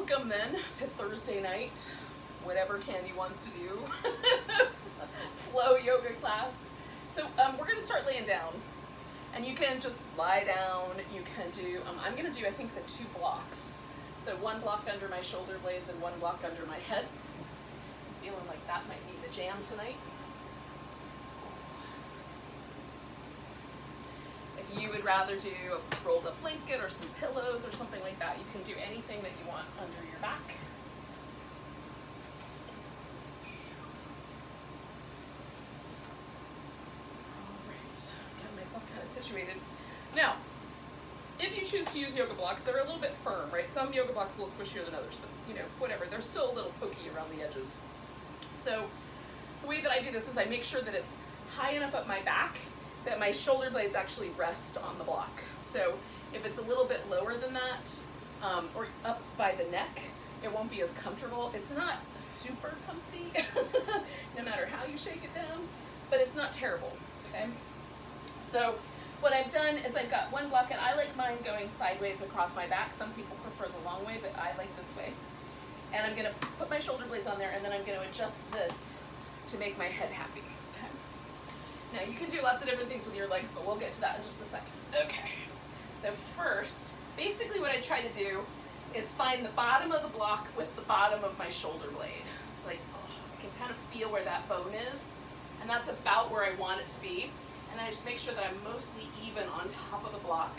Welcome then to Thursday night, whatever Candy wants to do, flow yoga class. So we're going to start laying down, and you can just lie down. You can do, I'm going to do I think the 2 blocks. So 1 block under my shoulder blades and 1 block under my head. I'm feeling like that might be the jam tonight. If you would rather do a rolled up blanket or some pillows or something like that, you can do anything that you want under your back. Alright, got myself kind of situated. Now, if you choose to use yoga blocks, they're a little bit firm, right? Some yoga blocks are a little squishier than others, but you know, whatever. They're still a little pokey around the edges. So the way that I do this is I make sure that it's high enough up my back that my shoulder blades actually rest on the block. So if it's a little bit lower than that, or up by the neck, it won't be as comfortable. It's not super comfy, no matter how you shake it down, but it's not terrible, okay? So what I've done is I've got 1 block, and I like mine going sideways across my back. Some people prefer the long way, but I like this way. And I'm gonna put my shoulder blades on there, and then I'm gonna adjust this to make my head happy. Now you can do lots of different things with your legs, but we'll get to that in just a second. Okay, so first, basically what I try to do is find the bottom of the block with the bottom of my shoulder blade. It's like, oh, I can kind of feel where that bone is, and that's about where I want it to be. And then I just make sure that I'm mostly even on top of the block.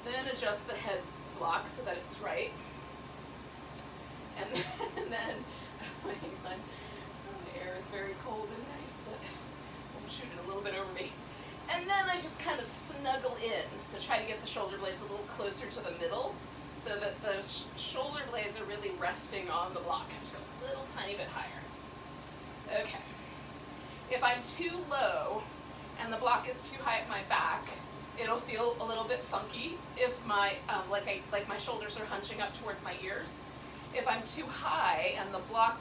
Then adjust the head block so that it's right. And then the air is very cold and nice, but shooting a little bit over me. And then I just kind of snuggle in. So try to get the shoulder blades a little closer to the middle so that the shoulder blades are really resting on the block. I have to go a little tiny bit higher. Okay. If I'm too low and the block is too high at my back, it'll feel a little bit funky if my, like my shoulders are hunching up towards my ears. If I'm too high and the block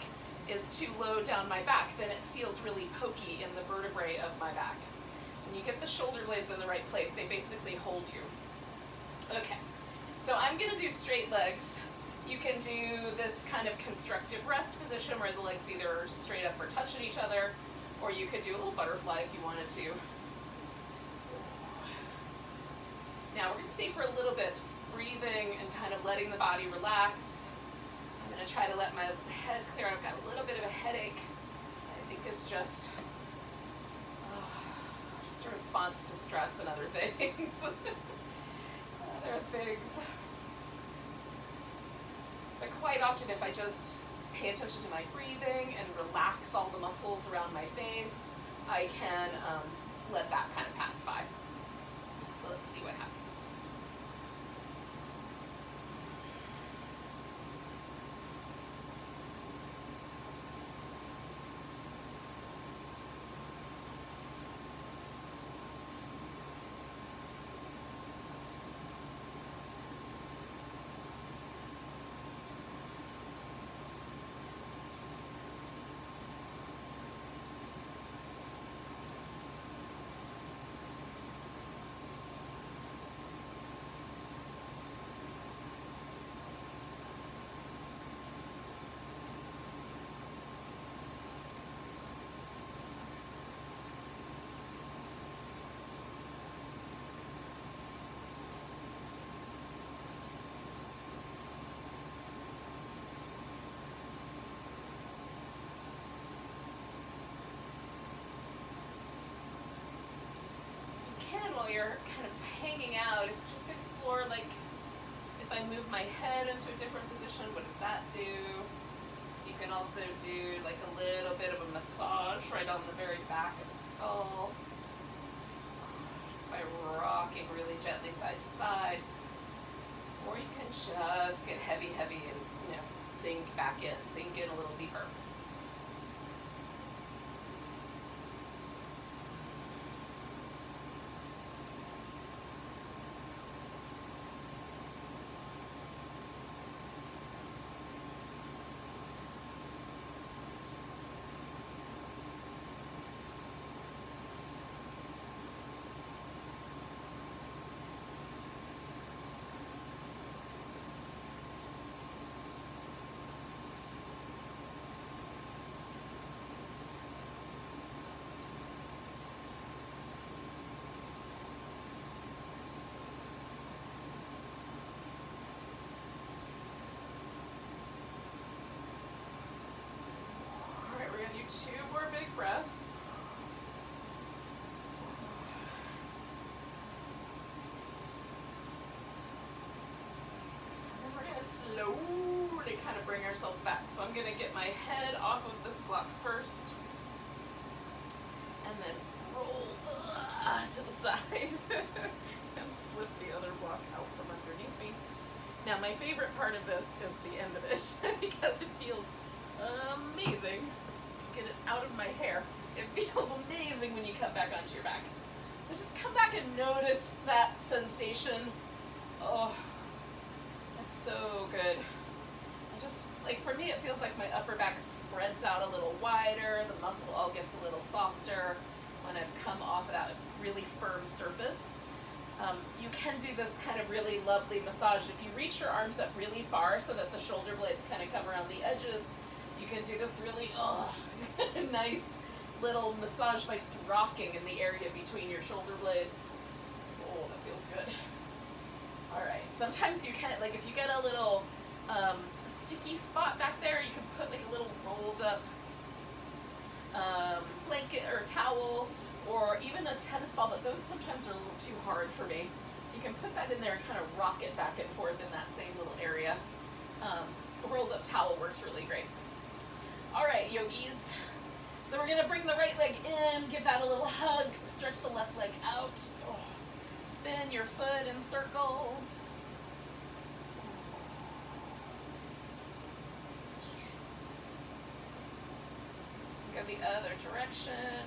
is too low down my back, then it feels really pokey in the vertebrae of my back. When you get the shoulder blades in the right place, they basically hold you. Okay, so I'm gonna do straight legs. You can do this kind of constructive rest position where the legs either are straight up or touching each other, or you could do a little butterfly if you wanted to. Now we're gonna stay for a little bit, just breathing and kind of letting the body relax. I'm going to try to let my head clear. I've got a little bit of a headache. I think it's just a response to stress and other things. But quite often if I just pay attention to my breathing and relax all the muscles around my face, I can let that kind of pass by. So let's see what happens. While you're kind of hanging out, is just explore, like, if I move my head into a different position, what does that do? You can also do like a little bit of a massage right on the very back of the skull, just by rocking really gently side to side. Or you can just get heavy and, you know, sink in a little deeper. bring ourselves back. So I'm gonna get my head off of this block first, and then roll to the side, and slip the other block out from underneath me. Now my favorite part of this is the end of it, because it feels amazing. Get it out of my hair. It feels amazing when you come back onto your back. So just come back and notice that sensation. Oh, that's so good. And just, like, for me, it feels like my upper back spreads out a little wider, the muscle all gets a little softer when I've come off of that really firm surface. You can do this kind of really lovely massage. If you reach your arms up really far so that the shoulder blades kind of come around the edges, you can do this really nice little massage by just rocking in the area between your shoulder blades. Oh, that feels good. All right, sometimes you can, like, if you get a little sticky spot back there, you can put like a little rolled up blanket or towel, or even a tennis ball, but those sometimes are a little too hard for me. You can put that in there and kind of rock it back and forth in that same little area. A rolled up towel works really great. All right, yogis. So we're gonna bring the right leg in, give that a little hug, stretch the left leg out. Oh. Spin your foot in circles. Go the other direction.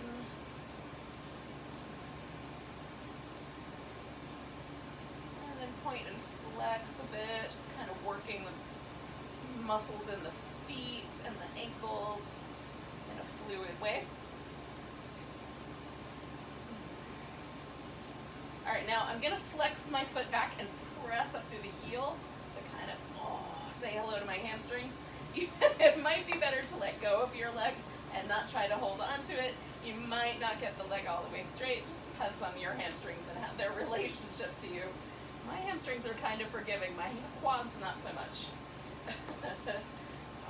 And then point and flex a bit, just kind of working the muscles in the feet and the ankles in a fluid way. All right, now I'm gonna flex my foot back and press up through the heel to kind of say hello to my hamstrings. It might be better to let go of your leg and not try to hold on to it. You might not get the leg all the way straight. It just depends on your hamstrings and how their relationship to you. My hamstrings are kind of forgiving. My quads, not so much.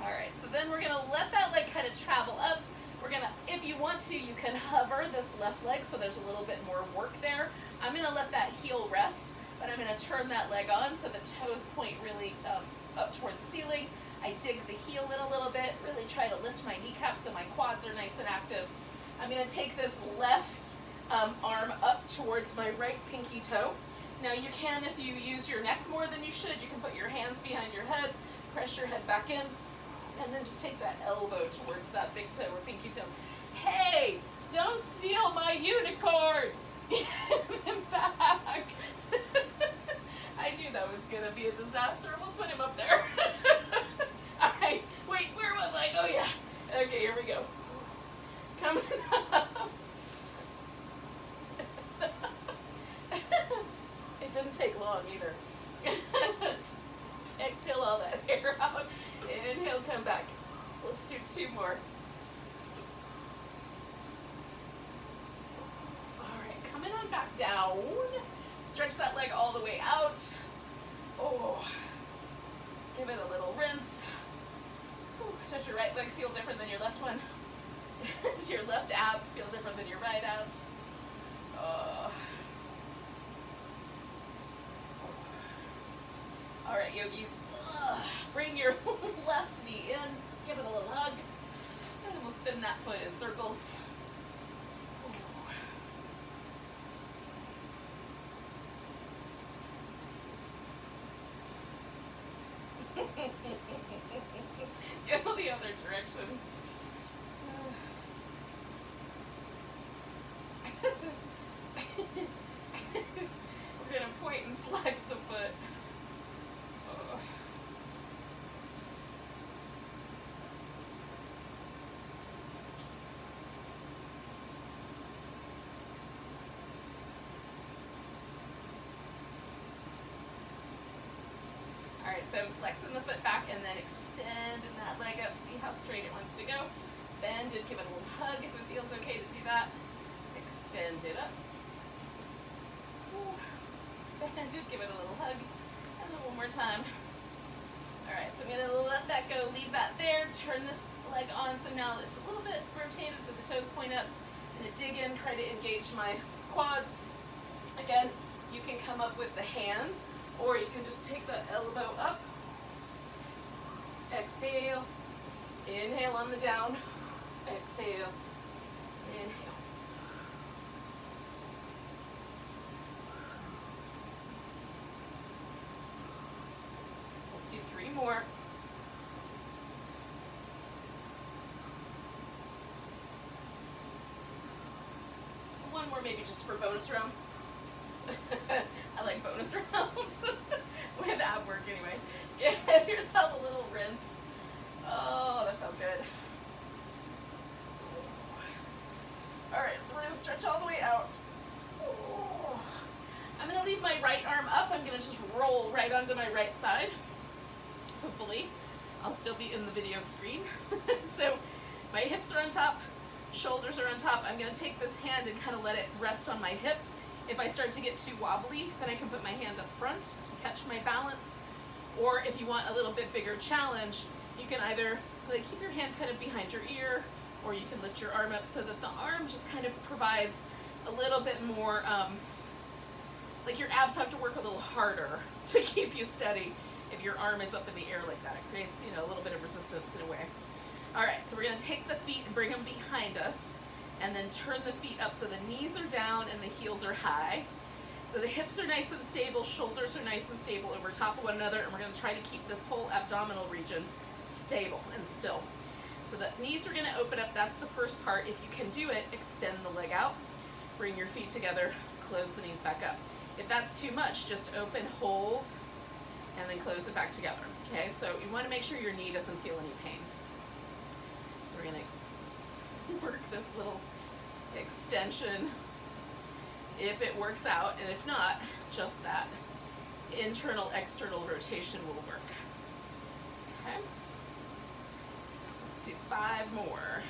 All right, so then we're gonna let that leg kind of travel up. We're gonna, if you want to, you can hover this left leg so there's a little bit more work there. I'm gonna let that heel rest, but I'm gonna turn that leg on so the toes point really up toward the ceiling. I dig the heel in a little bit, really try to lift my kneecaps so my quads are nice and active. I'm gonna take this left arm up towards my right pinky toe. Now you can, if you use your neck more than you should, you can put your hands behind your head, press your head back in, and then just take that elbow towards that big toe or pinky toe. Hey, don't steal my unicorn! Get him back! I knew that was gonna be a disaster. We'll put him up there. All right, wait, where was I? Oh yeah. Okay, here we go. Coming up. It didn't take long either. Exhale all that hair out. Inhale, come back. Let's do 2 more. All right, coming on back down. Stretch that leg all the way out. Oh, give it a little rinse. Does your right leg feel different than your left one? Does your left abs feel different than your right abs? All right, yogis. Bring your left knee in, give it a little hug, and then we'll spin that foot in circles. Go the other direction. We're gonna point and flex the foot. Alright, so flexing the foot back and then extending that leg up. See how straight it wants to go. Bend it, give it a little hug if it feels okay to do that. Extend it up. Bend it, give it a little hug. And then one more time. Alright, so I'm going to let that go, leave that there, turn this leg on. So now it's a little bit rotated so the toes point up. I'm going to dig in, try to engage my quads. Again, you can come up with the hands, or you can just take the elbow up, exhale. exhale. Inhale on the down. Exhale. Inhale. Let's do 3 more. One more maybe just for bonus round. I like bonus rounds with ab work anyway. Give yourself a little rinse. Oh, that felt good. All right, so we're gonna stretch all the way out. I'm gonna leave my right arm up. I'm gonna just roll right onto my right side. Hopefully, I'll still be in the video screen. So my hips are on top, shoulders are on top. I'm gonna take this hand and kind of let it rest on my hip. If I start to get too wobbly, then I can put my hand up front to catch my balance. Or if you want a little bit bigger challenge, you can either like keep your hand kind of behind your ear, or you can lift your arm up so that the arm just kind of provides a little bit more, like your abs have to work a little harder to keep you steady if your arm is up in the air like that. It creates, you know, a little bit of resistance in a way. All right, so we're gonna take the feet and bring them behind us, and then turn the feet up so the knees are down and the heels are high. So the hips are nice and stable, shoulders are nice and stable over top of one another, and we're gonna try to keep this whole abdominal region stable and still. So the knees are gonna open up, that's the first part. If you can do it, extend the leg out, bring your feet together, close the knees back up. If that's too much, just open, hold, and then close it back together. Okay, so you wanna make sure your knee doesn't feel any pain. So we're gonna work this little extension if it works out, and if not, just that internal external rotation will work. Okay, let's do 5 more.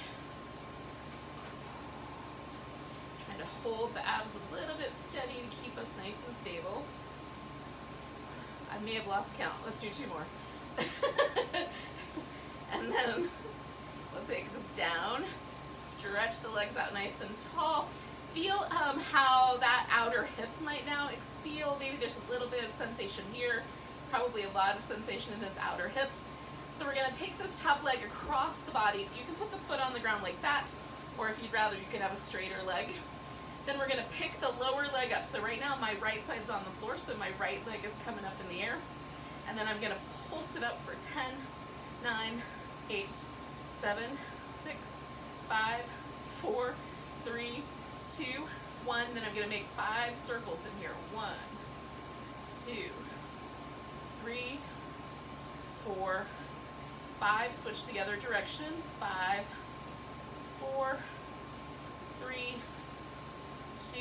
Trying to hold the abs a little bit steady to keep us nice and stable. I may have lost count. Let's do 2 more. And then let's take this down, stretch the legs out nice and tall. Feel how that outer hip might now feel. Maybe there's a little bit of sensation here, probably a lot of sensation in this outer hip. So we're gonna take this top leg across the body. You can put the foot on the ground like that, or if you'd rather, you can have a straighter leg. Then we're gonna pick the lower leg up. So right now my right side's on the floor, so my right leg is coming up in the air. And then I'm gonna pulse it up for 10, 9, 8, 7, 6, 5, 4, 3, 2, 1. Then I'm gonna make 5 circles in here. 1, 2, 3, 4, 5. Switch the other direction. 5, 4, 3, 2,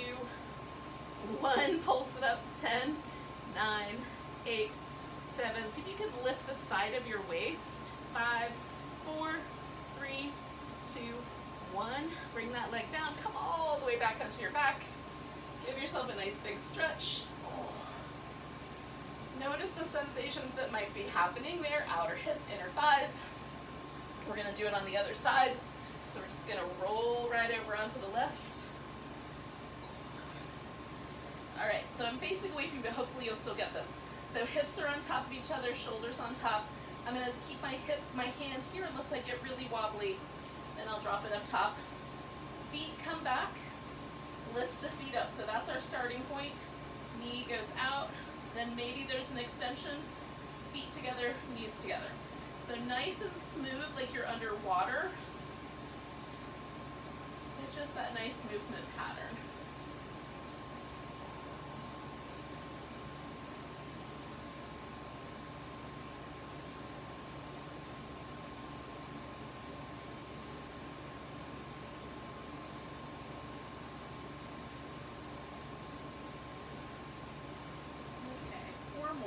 1. Pulse it up. 10, 9, 8, 7. See if you can lift the side of your waist. 5, 4, 3, 2, 1. Bring that leg down. Come all the way back onto your back. Give yourself a nice big stretch. Notice the sensations that might be happening there. Outer hip, inner thighs. We're going to do it on the other side. So we're just going to roll right over onto the left. All right, so I'm facing away from you, but hopefully you'll still get this. So hips are on top of each other, shoulders on top. I'm going to keep my hand here unless I get really wobbly. Then I'll drop it up top. Feet come back. Lift the feet up. So that's our starting point. Knee goes out. Then maybe there's an extension. Feet together, knees together. So nice and smooth, like you're underwater. It's just that nice movement pattern.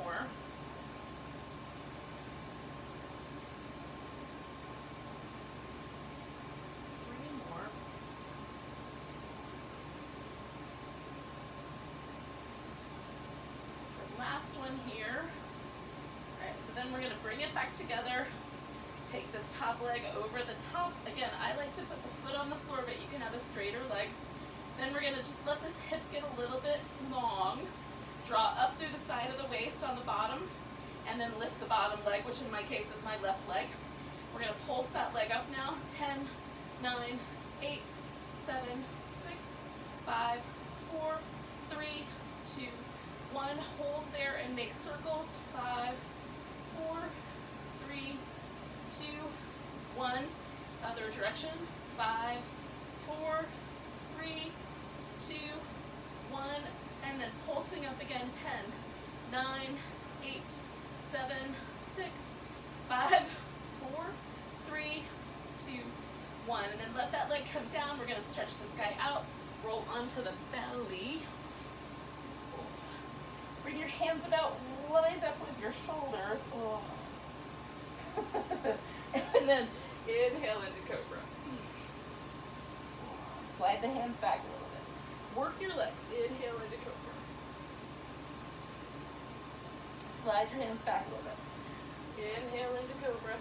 More. 3 more. So last one here. All right, so then we're going to bring it back together. Take this top leg over the top. Again, I like to put the foot on the floor, but you can have a straighter leg. Then we're going to just let this hip get a little bit long. Draw up through the side of the waist on the bottom, and then lift the bottom leg, which in my case is my left leg. We're gonna pulse that leg up now. 10, 9, 8, 7, 6, 5, 4, 3, 2, 1. Hold there and make circles. 5, 4, 3, 2, 1. Other direction. 5, 4, 3, 2, 1. And then pulsing up again. 10, 9, 8, 7, 6, 5, 4, 3, 2, 1. And then let that leg come down. We're going to stretch this guy out. Roll onto the belly. Bring your hands about lined up with your shoulders. Oh. And then inhale into cobra. Slide the hands back a little bit. Work your legs. Inhale into cobra. Slide your hands back a little bit. Inhale into cobra.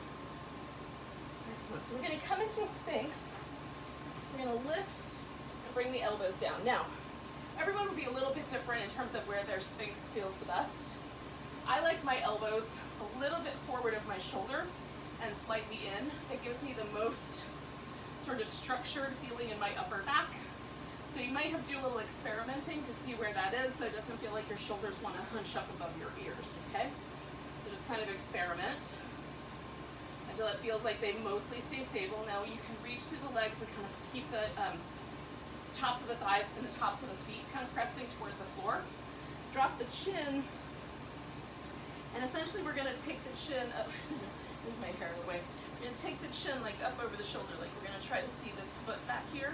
Excellent. So we're going to come into a sphinx. So we're going to lift and bring the elbows down. Now, everyone will be a little bit different in terms of where their sphinx feels the best. I like my elbows a little bit forward of my shoulder and slightly in. It gives me the most sort of structured feeling in my upper back. So you might have to do a little experimenting to see where that is so it doesn't feel like your shoulders want to hunch up above your ears, okay? So just kind of experiment until it feels like they mostly stay stable. Now you can reach through the legs and kind of keep the tops of the thighs and the tops of the feet kind of pressing toward the floor. Drop the chin, and essentially we're going to take the chin up. Move my hair away. We're going to take the chin like up over the shoulder, like we're going to try to see this foot back here,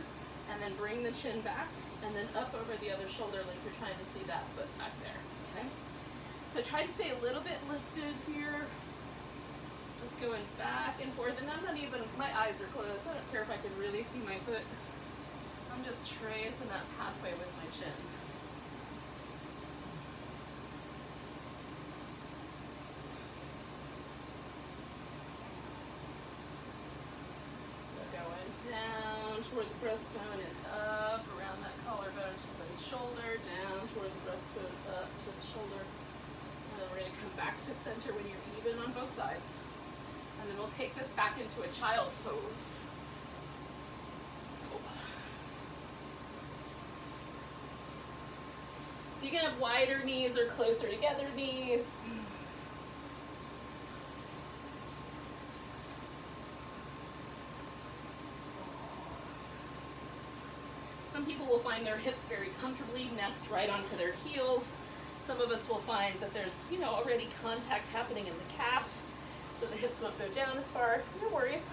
and then bring the chin back, and then up over the other shoulder like you're trying to see that foot back there, okay? So try to stay a little bit lifted here. Just going back and forth, and I'm not even, my eyes are closed. I don't care if I can really see my foot. I'm just tracing that pathway with my chin. So going down toward the breastbone and up around that collarbone to the shoulder, down toward the breastbone, up to the shoulder. And then we're going to come back to center when you're even on both sides. And then we'll take this back into a child's pose. So you can have wider knees or closer together knees. Some people will find their hips very comfortably nest right onto their heels. Some of us will find that there's, already contact happening in the calf, so the hips won't go down as far. No worries.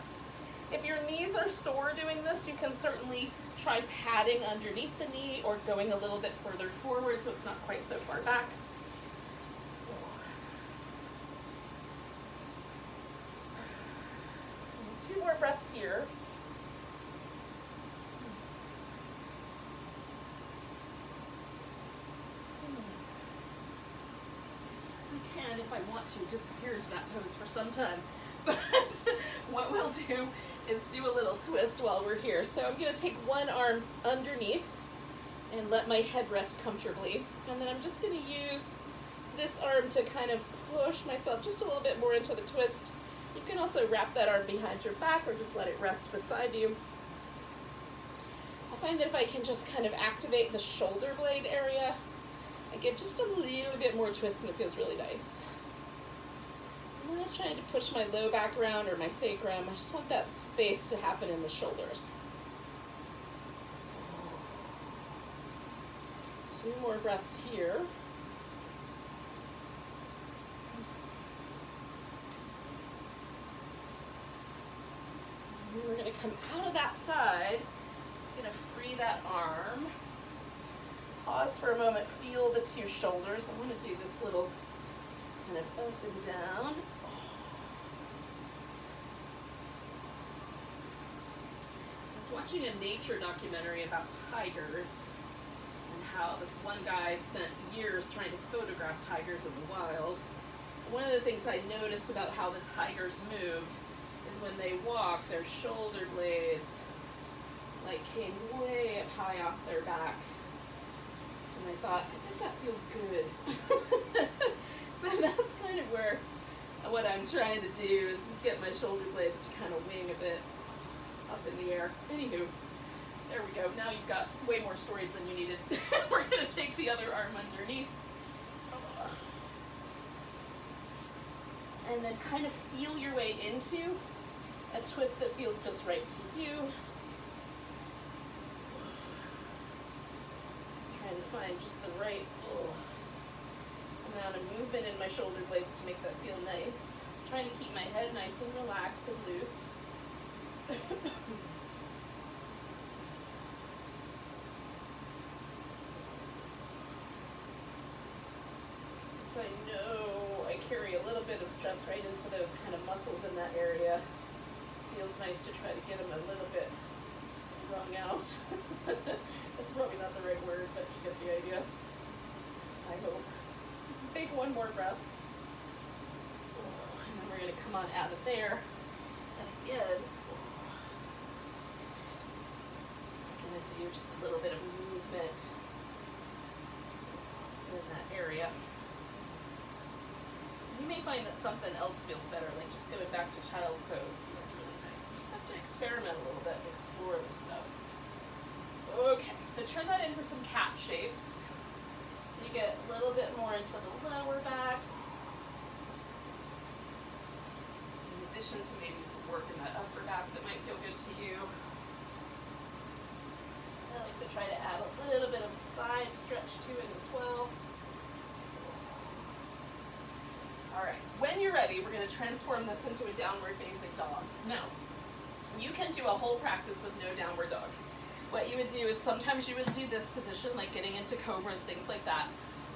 If your knees are sore doing this, you can certainly try padding underneath the knee or going a little bit further forward so it's not quite so far back. And 2 more breaths here. I can, if I want to, disappear into that pose for some time. But what we'll do is do a little twist while we're here. So I'm going to take one arm underneath and let my head rest comfortably. And then I'm just going to use this arm to kind of push myself just a little bit more into the twist. You can also wrap that arm behind your back or just let it rest beside you. I find that if I can just kind of activate the shoulder blade area, I get just a little bit more twist and it feels really nice. I'm not trying to push my low back around or my sacrum. I just want that space to happen in the shoulders. 2 more breaths here. And we're going to come out of that side. Just going to free that arm. Pause for a moment. Feel the 2 shoulders. I want to do this little kind of up and down. I was watching a nature documentary about tigers and how this one guy spent years trying to photograph tigers in the wild. And one of the things I noticed about how the tigers moved is when they walked, their shoulder blades came way up high off their back. And I thought, I think that feels good. And that's kind of where And what I'm trying to do is just get my shoulder blades to kind of wing a bit up in the air. Anywho, there we go. Now you've got way more stories than you needed. We're going to take the other arm underneath. And then kind of feel your way into a twist that feels just right to you. Trying to find just the right amount of movement in my shoulder blades to make that feel nice. Trying to keep my head nice and relaxed and loose. Since I know I carry a little bit of stress right into those kind of muscles in that area, feels nice to try to get them a little bit wrung out. That's probably not the right word, but you get the idea. I hope. Take one more breath. And then we're going to come on out of there. And again, I'm going to do just a little bit of movement in that area. You may find that something else feels better, like just going back to child's pose feels really nice. You just have to experiment a little bit and explore this stuff. Okay, so turn that into some cat shapes. So you get a little bit more into the lower back. In addition to maybe some work in that upper back that might feel good to you. I like to try to add a little bit of side stretch to it as well. All right, when you're ready, we're going to transform this into a downward facing dog. Now, you can do a whole practice with no downward dog. What you would do is sometimes you would do this position, like getting into cobras, things like that,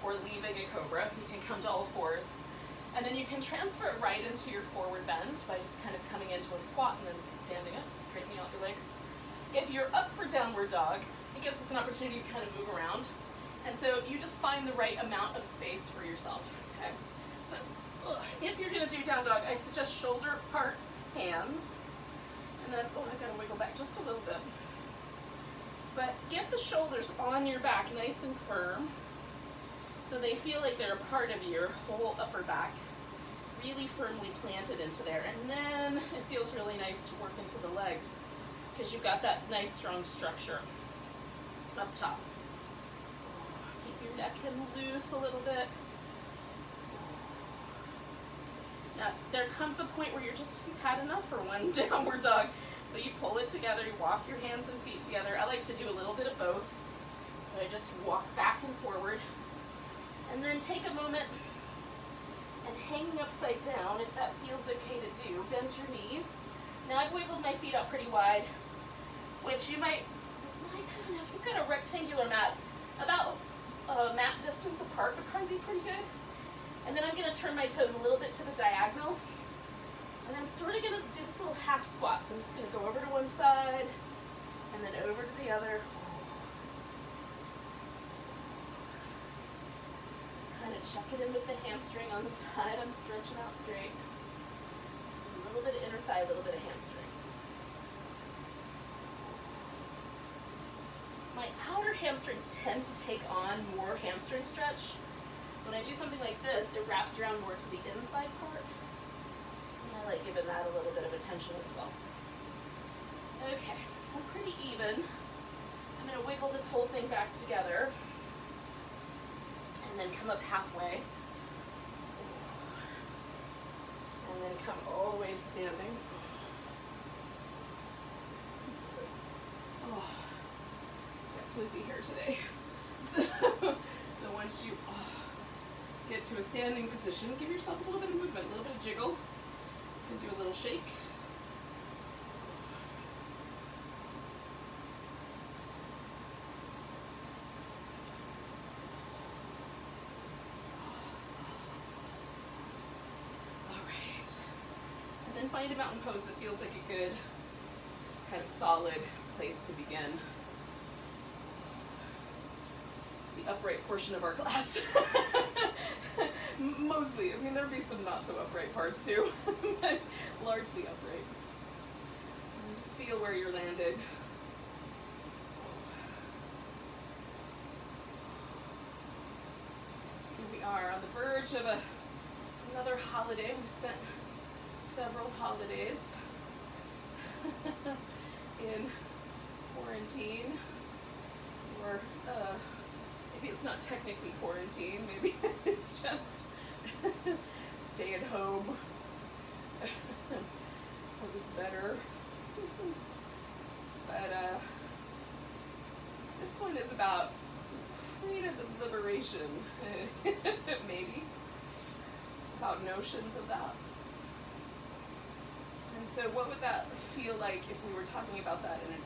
or leaving a cobra. You can come to all fours. And then you can transfer it right into your forward bend by just kind of coming into a squat and then standing up, straightening out your legs. If you're up for downward dog, it gives us an opportunity to kind of move around. And so you just find the right amount of space for yourself, okay? So if you're gonna do down dog, I suggest shoulder part hands. And then, I gotta wiggle back just a little bit. But get the shoulders on your back nice and firm so they feel like they're a part of your whole upper back, really firmly planted into there. And then it feels really nice to work into the legs because you've got that nice strong structure up top. Keep your neck loose a little bit. Now, there comes a point where you've had enough for one downward dog. So you pull it together, you walk your hands and feet together. I like to do a little bit of both. So I just walk back and forward. And then take a moment and hanging upside down, if that feels okay to do, bend your knees. Now I've wiggled my feet out pretty wide, which you might, I don't know, if you've got a rectangular mat, about mat distance apart would probably be pretty good. And then I'm going to turn my toes a little bit to the diagonal. And I'm sort of going to do this little half squat. So I'm just going to go over to one side and then over to the other. Just kind of check it in with the hamstring on the side. I'm stretching out straight. A little bit of inner thigh, a little bit of hamstring. My outer hamstrings tend to take on more hamstring stretch. So when I do something like this, it wraps around more to the inside part. I like giving that a little bit of attention as well. Okay, so pretty even. I'm going to wiggle this whole thing back together and then come up halfway. And then come all the way to standing. Oh, got floofy hair today. So once you get to a standing position, give yourself a little bit of movement, a little bit of jiggle. And do a little shake. All right. And then find a mountain pose that feels like a good, kind of solid place to begin the upright portion of our class. Mostly, I mean, there'll be some not so upright parts too, but largely upright. And just feel where you're landed. Here we are on the verge of a another holiday. We've spent several holidays in quarantine, or maybe it's not technically quarantine, maybe it's just stay at home because it's better. But this one is about freedom and liberation, maybe, about notions of that. And so what would that feel like if we were talking about that in an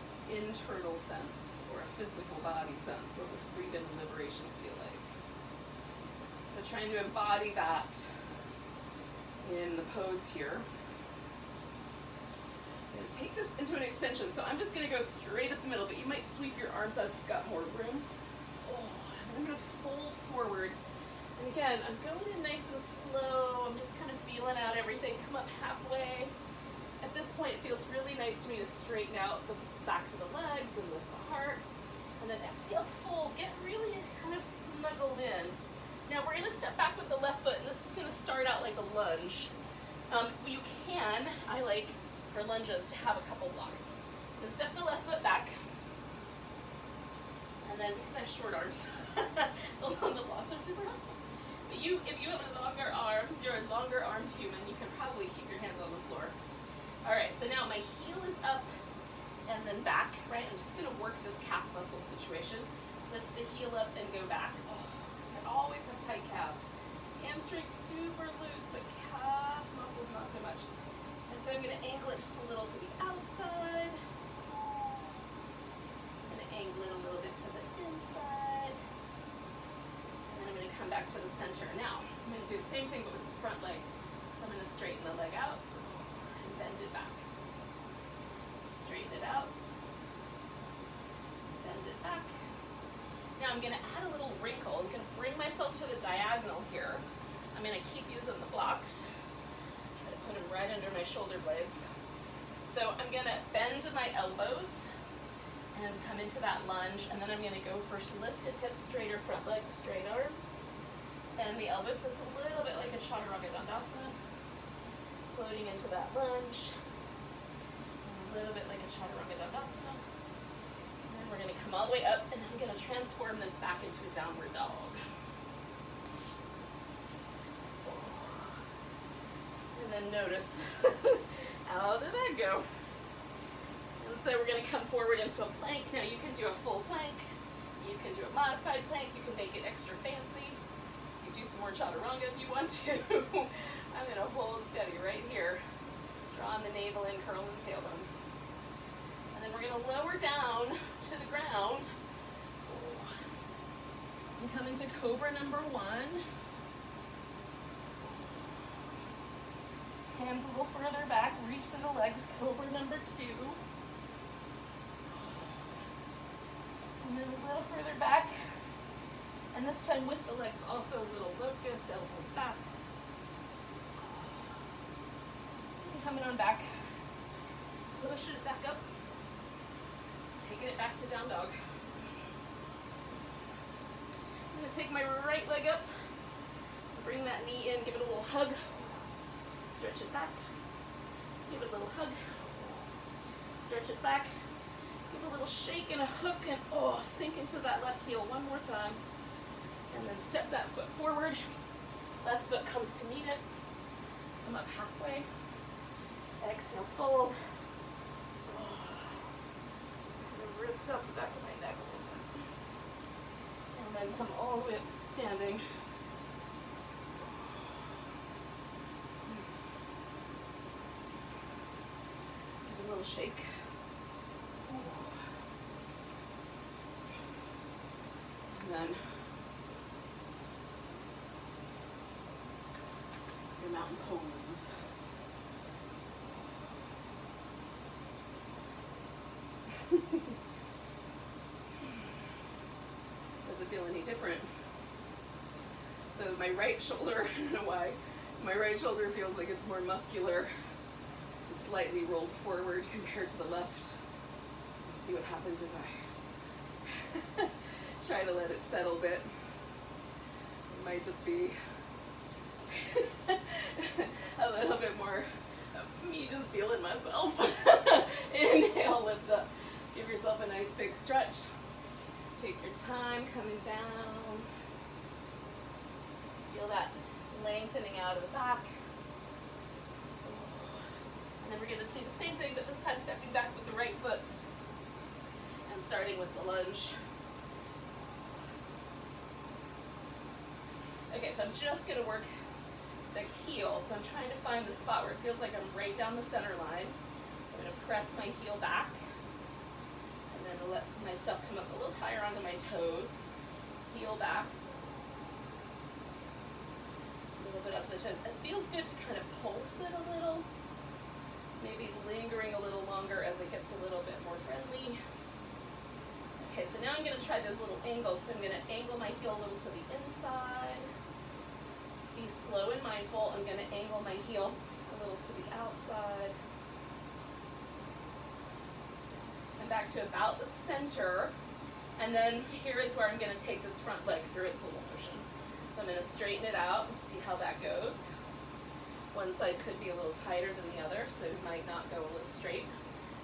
internal sense, or a physical body sense? What would freedom and liberation feel like? So trying to embody that in the pose here. I'm going to take this into an extension, so I'm just going to go straight up the middle, but you might sweep your arms out if you've got more room. And I'm going to fold forward. And again, I'm going in nice and slow. I'm just kind of feeling out everything. Come up halfway. At this point, it feels really nice to me to straighten out the backs of the legs and lift the heart. And then exhale, fold. Get really kind of snuggled in. Now we're going to step back with the left foot, and this is going to start out like a lunge. You can, I like for lunges to have a couple blocks. So step the left foot back. And then, because I have short arms, the blocks are super helpful. But if you have longer arms, you're a longer armed human, you can probably keep your hands on the floor. All right, so now my heel is up and then back, right? I'm just gonna work this calf muscle situation. Lift the heel up and go back. Oh, because I always have tight calves. Hamstrings super loose, but calf muscles not so much. And so I'm gonna angle it just a little to the outside. I'm gonna angle it a little bit to the inside. And then I'm gonna come back to the center. Now, I'm gonna do the same thing but with the front leg. So I'm gonna straighten the leg out and bend it back. Straighten it out, bend it back. Now I'm gonna add a little wrinkle. I'm gonna bring myself to the diagonal here. I'm gonna keep using the blocks. Try to put them right under my shoulder blades. So I'm gonna bend my elbows and come into that lunge, and then I'm gonna go first lifted hips, straighter front leg, straight arms. And the elbows, so it's a little bit like a chaturanga dandasana. Floating into that lunge. A little bit like a chaturanga dandasana. And then we're going to come all the way up, and I'm going to transform this back into a downward dog. And then notice, how did that go? And so we're going to come forward into a plank. Now you can do a full plank. You can do a modified plank. You can make it extra fancy. You can do some more chaturanga if you want to. I'm going to hold steady right here. Drawing the navel in, curling the tailbone. And then we're going to lower down to the ground. And come into cobra number 1. Hands a little further back, reach to the legs, cobra number 2. And then a little further back. And this time with the legs also a little locust, elbows back. And coming on back. Pushing it back up. Taking it back to down dog. I'm going to take my right leg up, bring that knee in, give it a little hug, stretch it back, give it a little hug, stretch it back, give a little shake and a hook, and sink into that left heel one more time, and then step that foot forward, left foot comes to meet it, come up halfway, exhale, fold. Rips up the back of my neck a little bit. And then come all the way up to standing. Give a little shake. And then your mountain pose. Does it feel any different? So my right shoulder, I don't know why, my right shoulder feels like it's more muscular, slightly rolled forward compared to the left. Let's see what happens if I try to let it settle a bit. It might just be A little bit more of me just feeling myself. Inhale, lift up. Give yourself a nice big stretch. Take your time coming down. Feel that lengthening out of the back. And then we're going to do the same thing, but this time stepping back with the right foot and starting with the lunge. Okay, so I'm just going to work the heel. So I'm trying to find the spot where it feels like I'm right down the center line. So I'm going to press my heel back and then let myself come up a little higher onto my toes. Heel back. A little bit up to the toes. It feels good to kind of pulse it a little. Maybe lingering a little longer as it gets a little bit more friendly. Okay, so now I'm going to try those little angles. So I'm going to angle my heel a little to the inside. Be slow and mindful. I'm going to angle my heel a little to the outside. And back to about the center. And then here is where I'm going to take this front leg through its little motion. So I'm going to straighten it out and see how that goes. One side could be a little tighter than the other, so it might not go a little straight.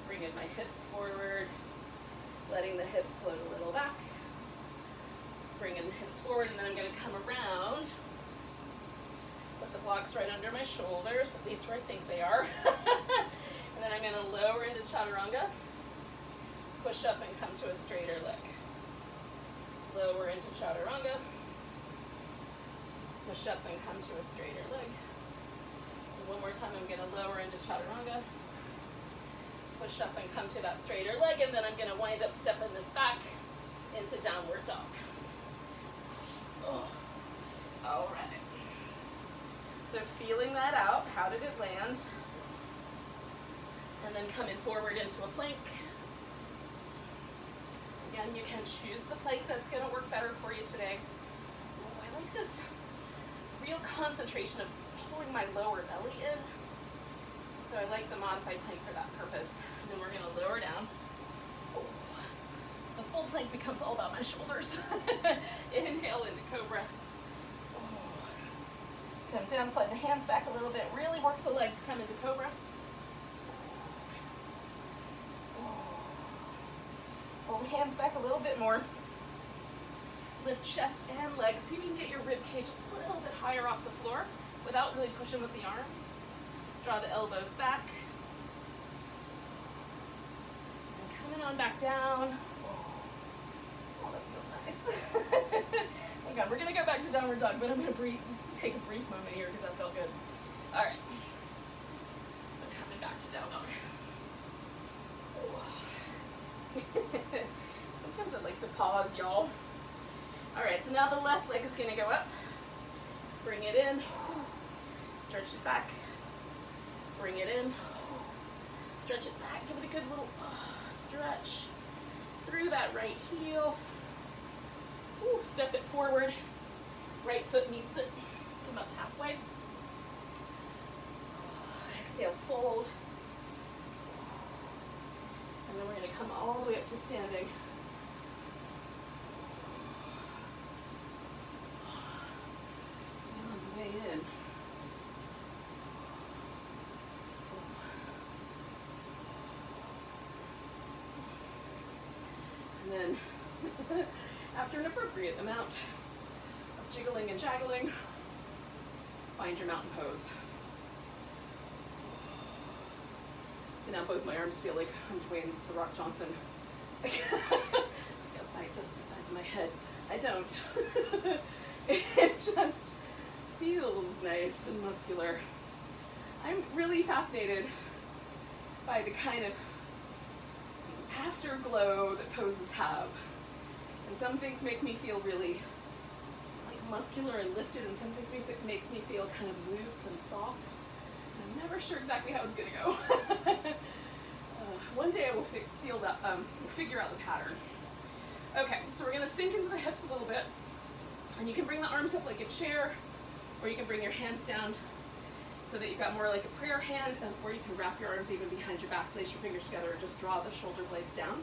Bringing my hips forward, letting the hips float a little back. Bringing the hips forward, and then I'm going to come around. Put the blocks right under my shoulders, at least where I think they are. And then I'm going to lower into chaturanga. Push up and come to a straighter leg. Lower into chaturanga. Push up and come to a straighter leg. And one more time, I'm going to lower into chaturanga. Push up and come to that straighter leg, and then I'm going to wind up stepping this back into downward dog. Oh. All right. So feeling that out, how did it land? And then coming forward into a plank. Again, you can choose the plank that's going to work better for you today. Oh, I like this real concentration of pulling my lower belly in. So I like the modified plank for that purpose. And then we're going to lower down. Oh. The full plank becomes all about my shoulders. Inhale into cobra. Come down, slide the hands back a little bit. Really work the legs, come into cobra. Pull the hands back a little bit more. Lift chest and legs. See if you can get your rib cage a little bit higher off the floor without really pushing with the arms. Draw the elbows back. And coming on back down. Oh, that feels nice. Hang on, we're going to go back to downward dog, but I'm going to take a brief moment here because that felt good. All right. So coming back to down dog. Sometimes I like to pause, y'all. All right, so now the left leg is going to go up. Bring it in. Stretch it back. Bring it in. Stretch it back. Give it a good little stretch through that right heel. Step it forward. Right foot meets it. Come up halfway. Exhale, fold. And then we're going to come all the way up to standing. Feeling the way in. And then, after an appropriate amount of jiggling and jaggling, find your mountain pose. So now both my arms feel like I'm Dwayne "The Rock" Johnson. I got biceps the size of my head. I don't. It just feels nice and muscular. I'm really fascinated by the kind of afterglow that poses have. And some things make me feel really like muscular and lifted, and some things make me feel kind of loose and soft. I'm never sure exactly how it's going to go. One day I will figure out the pattern. Okay, so we're going to sink into the hips a little bit. And you can bring the arms up like a chair, or you can bring your hands down so that you've got more like a prayer hand, or you can wrap your arms even behind your back, place your fingers together, or just draw the shoulder blades down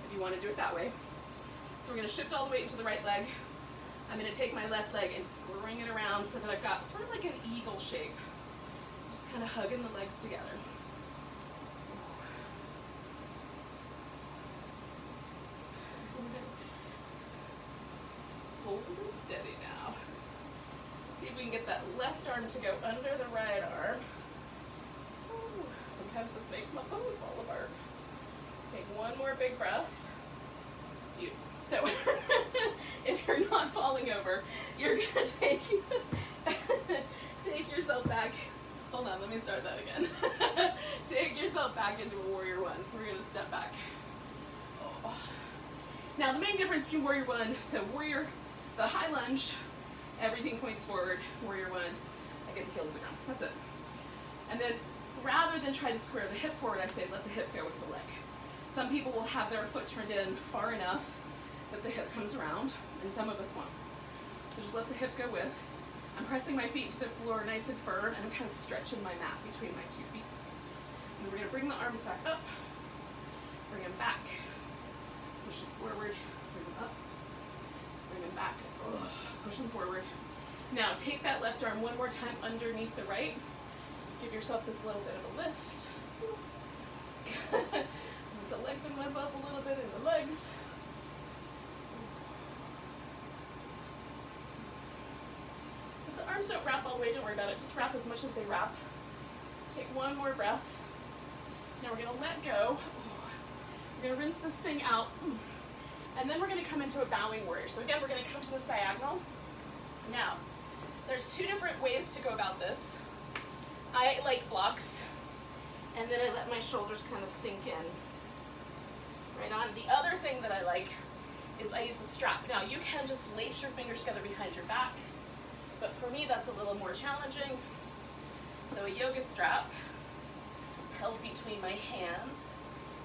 if you want to do it that way. So we're going to shift all the weight into the right leg. I'm going to take my left leg and just bring it around so that I've got sort of like an eagle shape. Just kind of hugging the legs together. Hold it steady now. Let's see if we can get that left arm to go under the right arm. Ooh, sometimes this makes my pose fall apart. Take one more big breath. Beautiful. So, if you're not falling over, you're gonna take yourself back. Hold on, let me start that again. Take yourself back into a warrior one. So we're gonna step back. Oh. Now the main difference between warrior one, so warrior, the high lunge, everything points forward. Warrior one, I get the heel to the ground. That's it. And then rather than try to square the hip forward, I say let the hip go with the leg. Some people will have their foot turned in far enough that the hip comes around, and some of us won't. So just let the hip go with. I'm pressing my feet to the floor nice and firm, and I'm kind of stretching my mat between my 2 feet. And we're going to bring the arms back up, bring them back, push them forward, bring them up, bring them back, push them forward. Now take that left arm one more time underneath the right. Give yourself this little bit of a lift. The lengthen myself a little bit in the legs. So if the arms don't wrap all the way, don't worry about it. Just wrap as much as they wrap. Take one more breath. Now we're going to let go. We're going to rinse this thing out. And then we're going to come into a bowing warrior. So again, we're going to come to this diagonal. Now, there's 2 different ways to go about this. I like blocks, and then I let my shoulders kind of sink in. Right on. The other thing that I like is I use a strap. Now you can just lace your fingers together behind your back, but for me that's a little more challenging. So a yoga strap held between my hands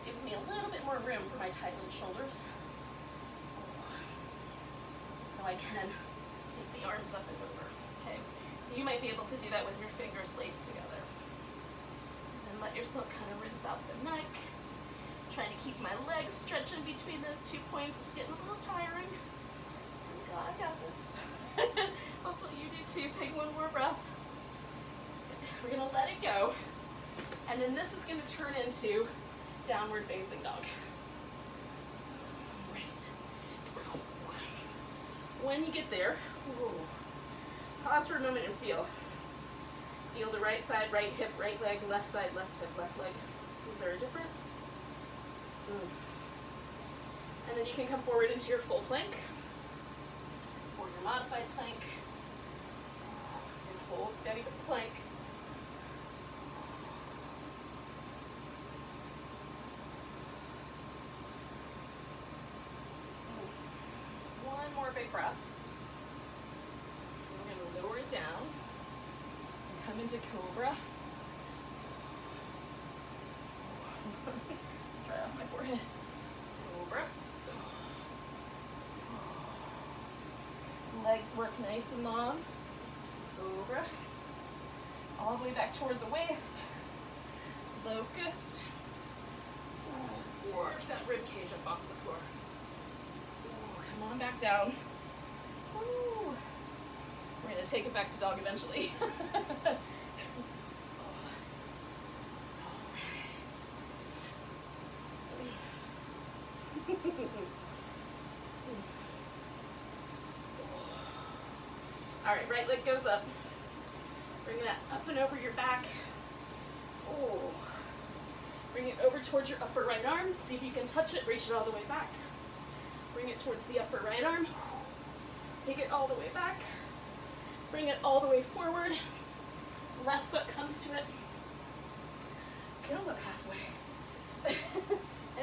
gives me a little bit more room for my tight little shoulders. So I can take the arms up and over. Okay. So you might be able to do that with your fingers laced together. And let yourself kind of rinse out the neck. Trying to keep my legs stretching between those 2 points. It's getting a little tiring. Oh God, I got this. Hopefully you do too. Take one more breath. We're gonna let it go. And then this is gonna turn into downward facing dog. Right. When you get there, pause for a moment and feel. Feel the right side, right hip, right leg, left side, left hip, left leg. Is there a difference? And then you can come forward into your full plank or your modified plank. And hold steady with the plank. One more big breath. We're going to lower it down and come into cobra. Dry off my forehead. Cobra. Legs work nice and long. Cobra. All the way back toward the waist. Locust. Work that rib cage up off the floor. Come on back down. Woo. We're going to take it back to dog eventually. All right, right leg goes up. Bring that up and over your back. Oh. Bring it over towards your upper right arm. See if you can touch it. Reach it all the way back. Bring it towards the upper right arm. Take it all the way back. Bring it all the way forward. Left foot comes to it. Go up halfway.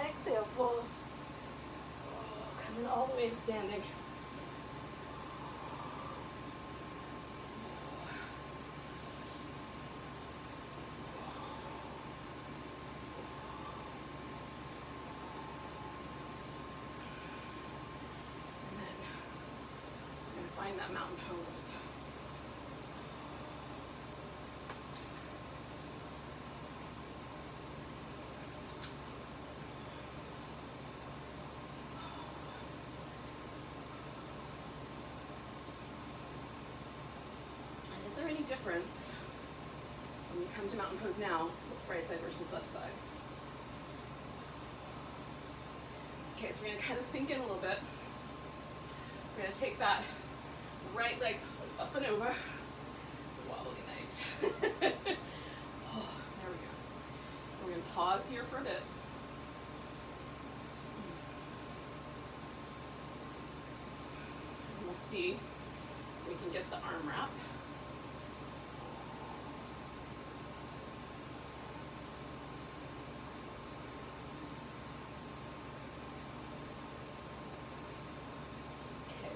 Exhale, fold. Coming all the way to standing. Find that mountain pose. difference when you come to mountain pose now, right side versus left side. Okay, so we're gonna kind of sink in a little bit. We're gonna take that right leg up and over. It's a wobbly night. Oh, there we go. We're gonna pause here for a bit. And we'll see if we can get the arm wrap.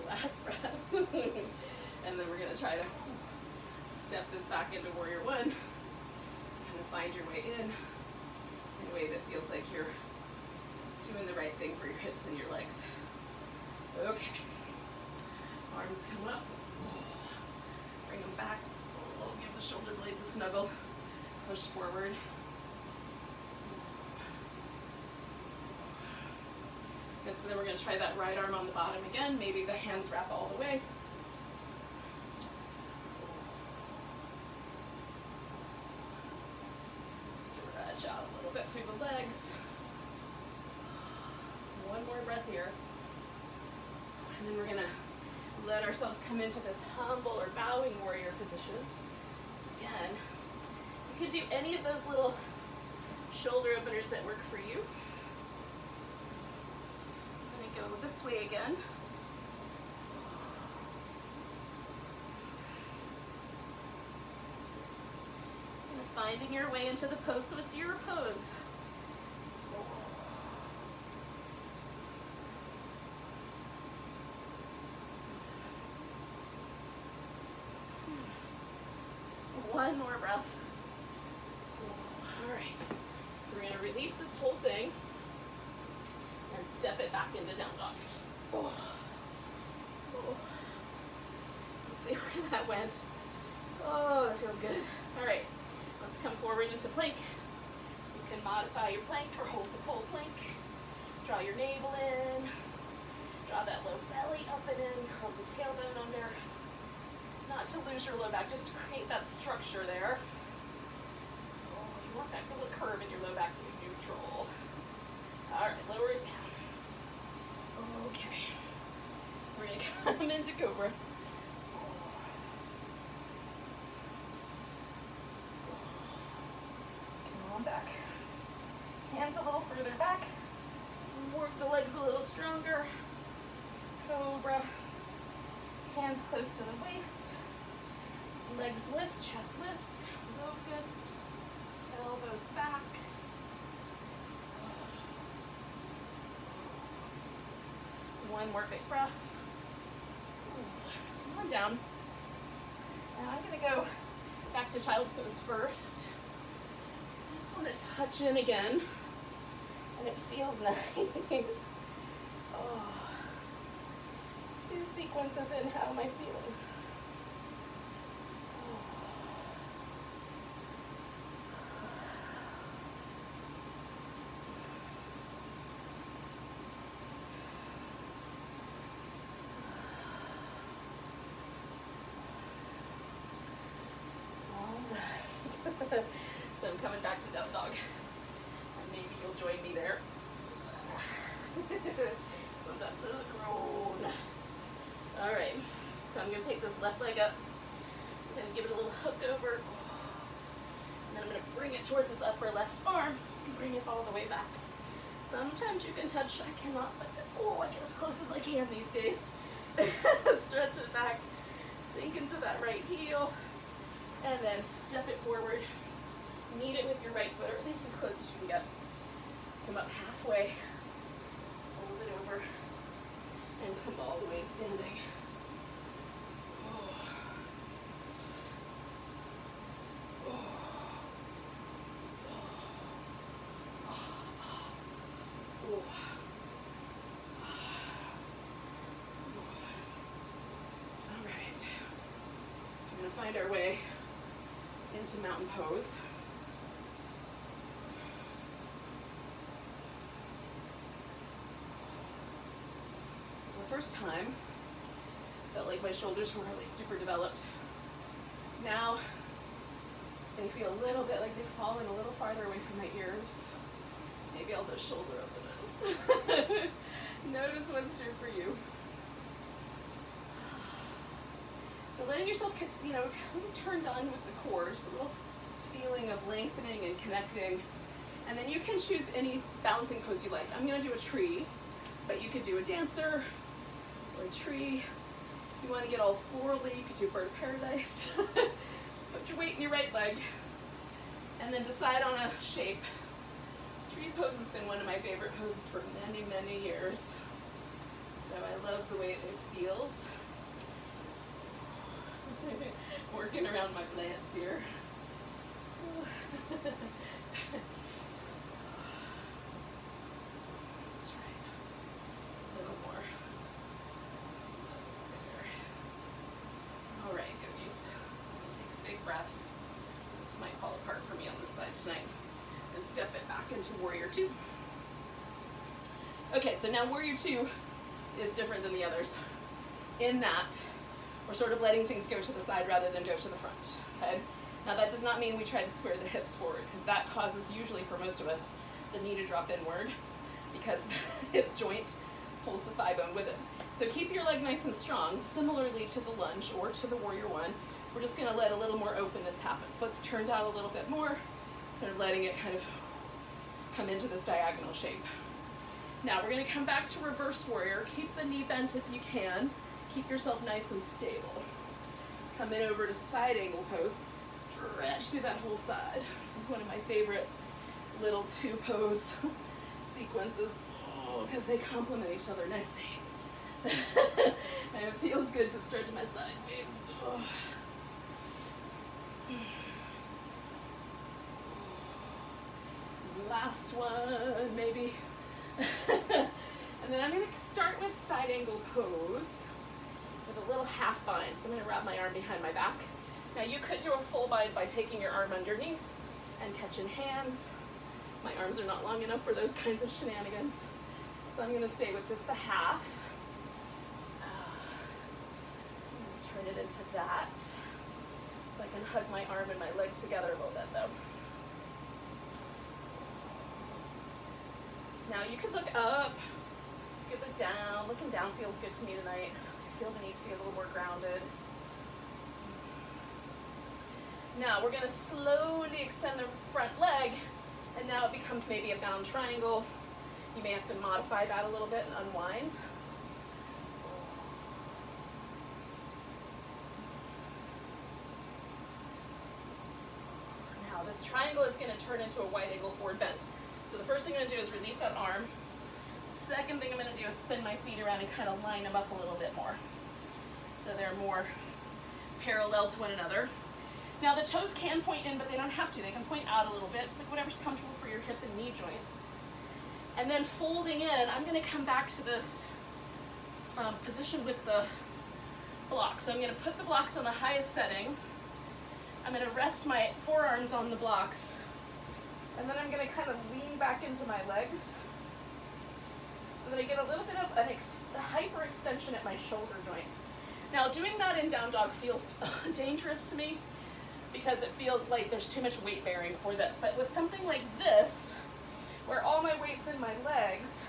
Last breath. And then we're going to try to step this back into warrior one. Kind of find your way in a way that feels like you're doing the right thing for your hips and your legs. Okay. Arms come up. Bring them back. Give the shoulder blades a snuggle. Push forward. Good, so then we're going to try that right arm on the bottom again. Maybe the hands wrap all the way. Stretch out a little bit through the legs. One more breath here. And then we're going to let ourselves come into this humble or bowing warrior position. Again, you could do any of those little shoulder openers that work for you. Go this way again. And finding your way into the pose so it's your pose. One more breath. All right. So we're going to release this whole thing. And step it back into down dog. Oh. Oh. Let's see where that went. Oh, that feels good. All right, let's come forward into plank. You can modify your plank or hold the full plank. Draw your navel in. Draw that low belly up and in. Curl the tailbone under. Not to lose your low back, just to create that structure there. Oh, you want that little curve in your low back to be neutral. All right, lower it down. Okay, so we're going to come into Cobra. Come on back. Hands a little further back. Work the legs a little stronger. Cobra. Hands close to the waist. Legs lift, chest lifts. Focused. Elbows back. One more big breath. Come on down. Now I'm going to go back to child's pose first. I just want to touch in again. And it feels nice. Oh. 2 sequences in. How am I feeling? So I'm coming back to down dog. And maybe you'll join me there. Sometimes there's a groan. Alright, so I'm going to take this left leg up. I'm going to give it a little hook over. And then I'm going to bring it towards this upper left arm and bring it all the way back. Sometimes you can touch, I cannot, but oh, I get as close as I can these days. Stretch it back, sink into that right heel. And then step it forward. Meet it with your right foot, or at least as close as you can get. Come up halfway. Hold it over. And come all the way standing. Oh. Oh. Oh. Oh. All right. So we're going to find our way into mountain pose. So the first time, felt like my shoulders were really super developed. Now, they feel a little bit like they've fallen a little farther away from my ears. Maybe I'll just shoulder openness. Notice what's true for you. So letting yourself, you know, kind of turned on with the core, just a little feeling of lengthening and connecting. And then you can choose any balancing pose you like. I'm gonna do a tree, but you could do a dancer or a tree. If you wanna get all florally, you could do bird of paradise. Just put your weight in your right leg and then decide on a shape. Tree pose has been one of my favorite poses for many, many years. So I love the way it feels. Working around my lance here. Let's try a little more. All right, yogis. I'm gonna take a big breath. This might fall apart for me on this side tonight. And step it back into Warrior Two. Okay, so now Warrior Two is different than the others in that we're sort of letting things go to the side rather than go to the front, okay? Now that does not mean we try to square the hips forward, because that causes, usually for most of us, the knee to drop inward because the hip joint pulls the thigh bone with it. So keep your leg nice and strong. Similarly to the lunge or to the Warrior One, we're just gonna let a little more openness happen. Foot's turned out a little bit more, sort of letting it kind of come into this diagonal shape. Now we're gonna come back to reverse warrior. Keep the knee bent if you can. Keep yourself nice and stable. Come in over to side angle pose. Stretch through that whole side. This is one of my favorite little two pose sequences because they complement each other nicely. And it feels good to stretch my side waist. Oh. Last one, maybe. And then I'm going to start with side angle pose with a little half bind. So I'm going to wrap my arm behind my back. Now you could do a full bind by taking your arm underneath and catching hands. My arms are not long enough for those kinds of shenanigans. So I'm going to stay with just the half. Turn it into that. So I can hug my arm and my leg together a little bit though. Now you could look up, you could look down. Looking down feels good to me tonight. I feel the need to be a little more grounded. Now we're gonna slowly extend the front leg, and now it becomes maybe a bound triangle. You may have to modify that a little bit and unwind. Now this triangle is gonna turn into a wide angle forward bend. So the first thing I'm gonna do is release that arm. Second thing I'm gonna do is spin my feet around and kind of line them up a little bit more. So they're more parallel to one another. Now the toes can point in, but they don't have to. They can point out a little bit. It's like whatever's comfortable for your hip and knee joints. And then folding in, I'm gonna come back to this position with the blocks. So I'm gonna put the blocks on the highest setting. I'm gonna rest my forearms on the blocks. And then I'm going to kind of lean back into my legs so that I get a little bit of a hyperextension at my shoulder joint. Now doing that in down dog feels dangerous to me because it feels like there's too much weight bearing for that. But with something like this, where all my weight's in my legs,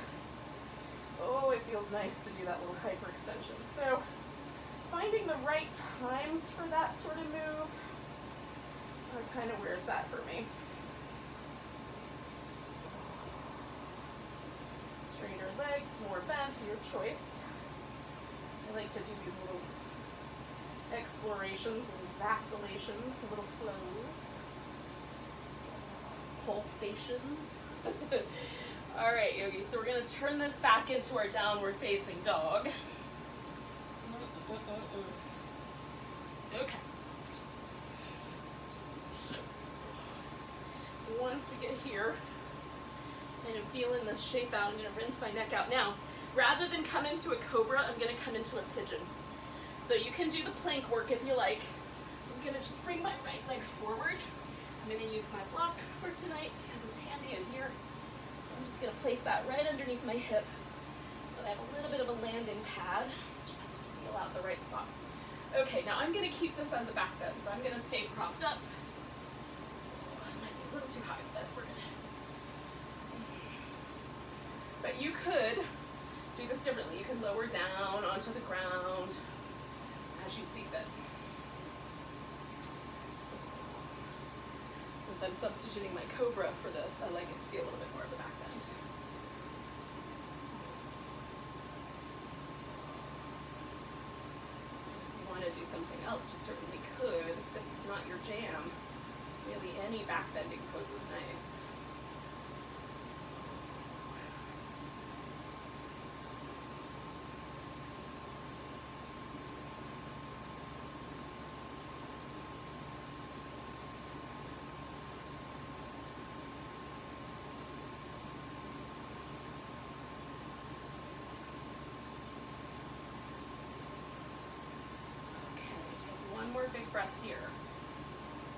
oh, it feels nice to do that little hyperextension. So finding the right times for that sort of move are kind of where it's at for me. Straighter legs, more bent, your choice. I like to do these little explorations and vacillations, little flows, pulsations. All right, yogis, so we're going to turn this back into our downward facing dog. Okay. So, once we get here, and I'm feeling this shape out, I'm going to rinse my neck out. Now, rather than come into a cobra, I'm going to come into a pigeon. So you can do the plank work if you like. I'm going to just bring my right leg forward. I'm going to use my block for tonight because it's handy in here. I'm just going to place that right underneath my hip so that I have a little bit of a landing pad. Just have to feel out the right spot. Okay, now I'm going to keep this as a back bend, so I'm going to stay propped up. It might be a little too high, but we're going to. But you could do this differently. You can lower down onto the ground as you see fit. Since I'm substituting my cobra for this, I like it to be a little bit more of a back bend. If you want to do something else, you certainly could. If this is not your jam, really any back bending pose is nice. More big breath here.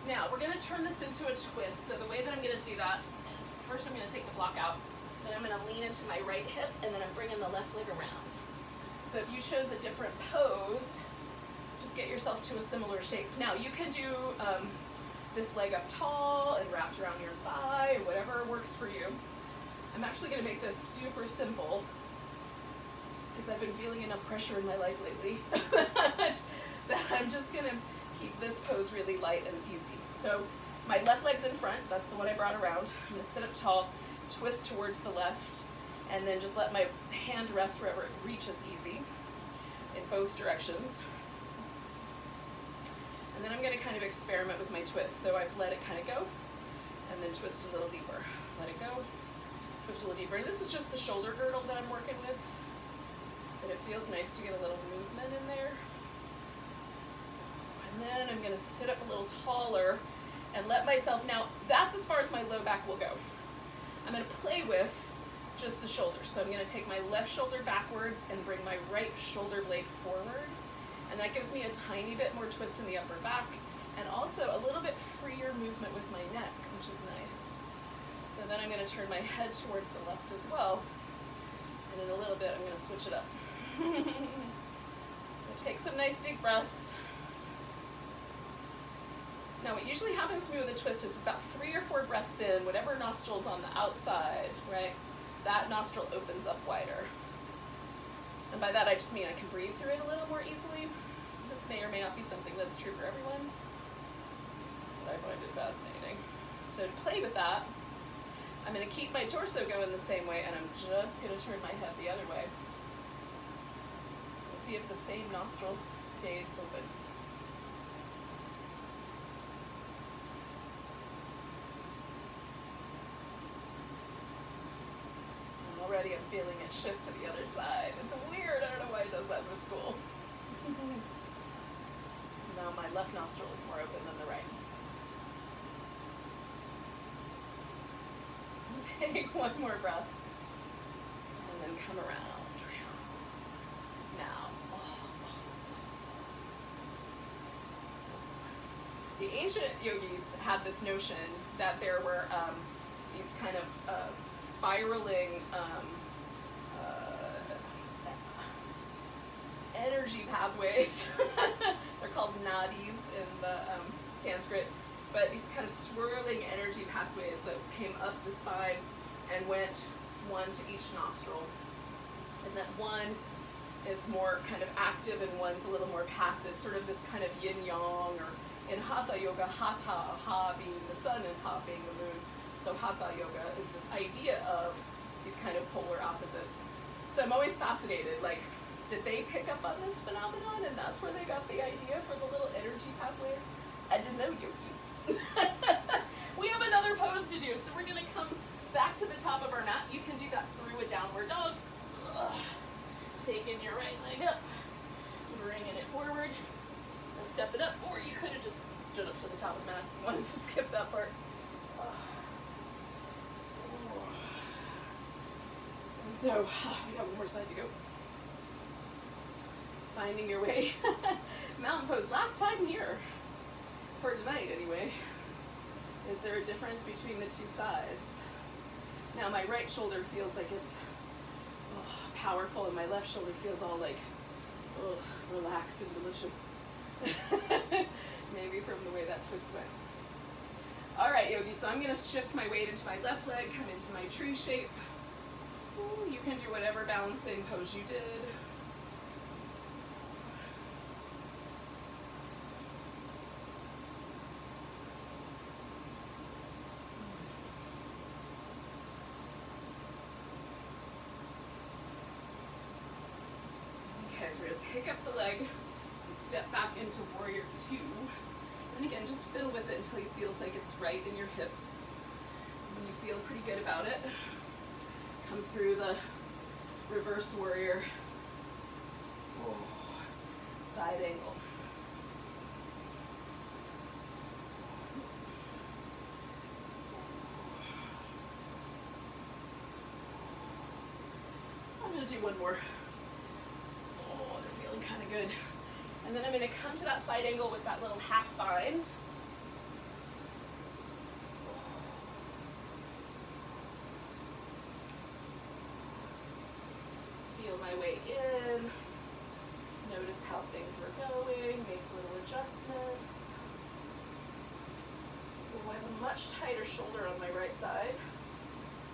Now we're going to turn this into a twist. So the way that I'm going to do that is first I'm going to take the block out, then I'm going to lean into my right hip, and then I'm bringing the left leg around. So if you chose a different pose, just get yourself to a similar shape. Now you can do this leg up tall and wrapped around your thigh, or whatever works for you. I'm actually going to make this super simple because I've been feeling enough pressure in my life lately that I'm just going to keep this pose really light and easy. So my left leg's in front, that's the one I brought around. I'm going to sit up tall, twist towards the left, and then just let my hand rest wherever it reaches easy in both directions. And then I'm going to kind of experiment with my twist. So I've let it kind of go, and then twist a little deeper. Let it go, twist a little deeper. And this is just the shoulder girdle that I'm working with, but it feels nice to get a little movement in there. And then I'm going to sit up a little taller and let myself, now that's as far as my low back will go. I'm going to play with just the shoulders. So I'm going to take my left shoulder backwards and bring my right shoulder blade forward. And that gives me a tiny bit more twist in the upper back and also a little bit freer movement with my neck, which is nice. So then I'm going to turn my head towards the left as well. And in a little bit, I'm going to switch it up. Take some nice deep breaths. Now what usually happens to me with a twist is about 3 or 4 breaths in, whatever nostril's on the outside, right, that nostril opens up wider. And by that I just mean I can breathe through it a little more easily. This may or may not be something that's true for everyone, but I find it fascinating. So to play with that, I'm going to keep my torso going the same way, and I'm just going to turn my head the other way. Let's see if the same nostril stays open. Already I'm feeling it shift to the other side. It's weird, I don't know why it does that, but it's cool. Now my left nostril is more open than the right. Take one more breath, and then come around. Now, the ancient yogis had this notion that there were these kind of spiraling energy pathways. They're called nadis in the Sanskrit, but these kind of swirling energy pathways that came up the spine and went one to each nostril. And that one is more kind of active and one's a little more passive, sort of this kind of yin-yang, or in Hatha Yoga, Hatha, Ha being the sun and Ha being the moon. So Hatha Yoga is this idea of these kind of polar opposites. So I'm always fascinated, like, did they pick up on this phenomenon and that's where they got the idea for the little energy pathways? I didn't know, yogis. We have another pose to do, so we're going to come back to the top of our mat. You can do that through a downward dog. Taking your right leg up, bringing it forward, and step it up. Or you could have just stood up to the top of the mat. Wanted to skip that part. And so we got one more side to go. Finding your way. Mountain pose. Last time here, for tonight anyway. Is there a difference between the two sides? Now my right shoulder feels like it's powerful, and my left shoulder feels all like relaxed and delicious. Maybe from the way that twist went. All right, yogis, so I'm gonna shift my weight into my left leg, come into my tree shape. Ooh, you can do whatever balancing pose you did. Okay, so we're gonna pick up the leg and step back into warrior two. And again, just fiddle with it until it feels like it's right in your hips. When you feel pretty good about it, come through the reverse warrior. Oh, side angle. I'm gonna do one more. Oh, they're feeling kind of good. And then I'm going to come to that side angle with that little half bind. Feel my way in. Notice how things are going. Make little adjustments. Oh, I have a much tighter shoulder on my right side.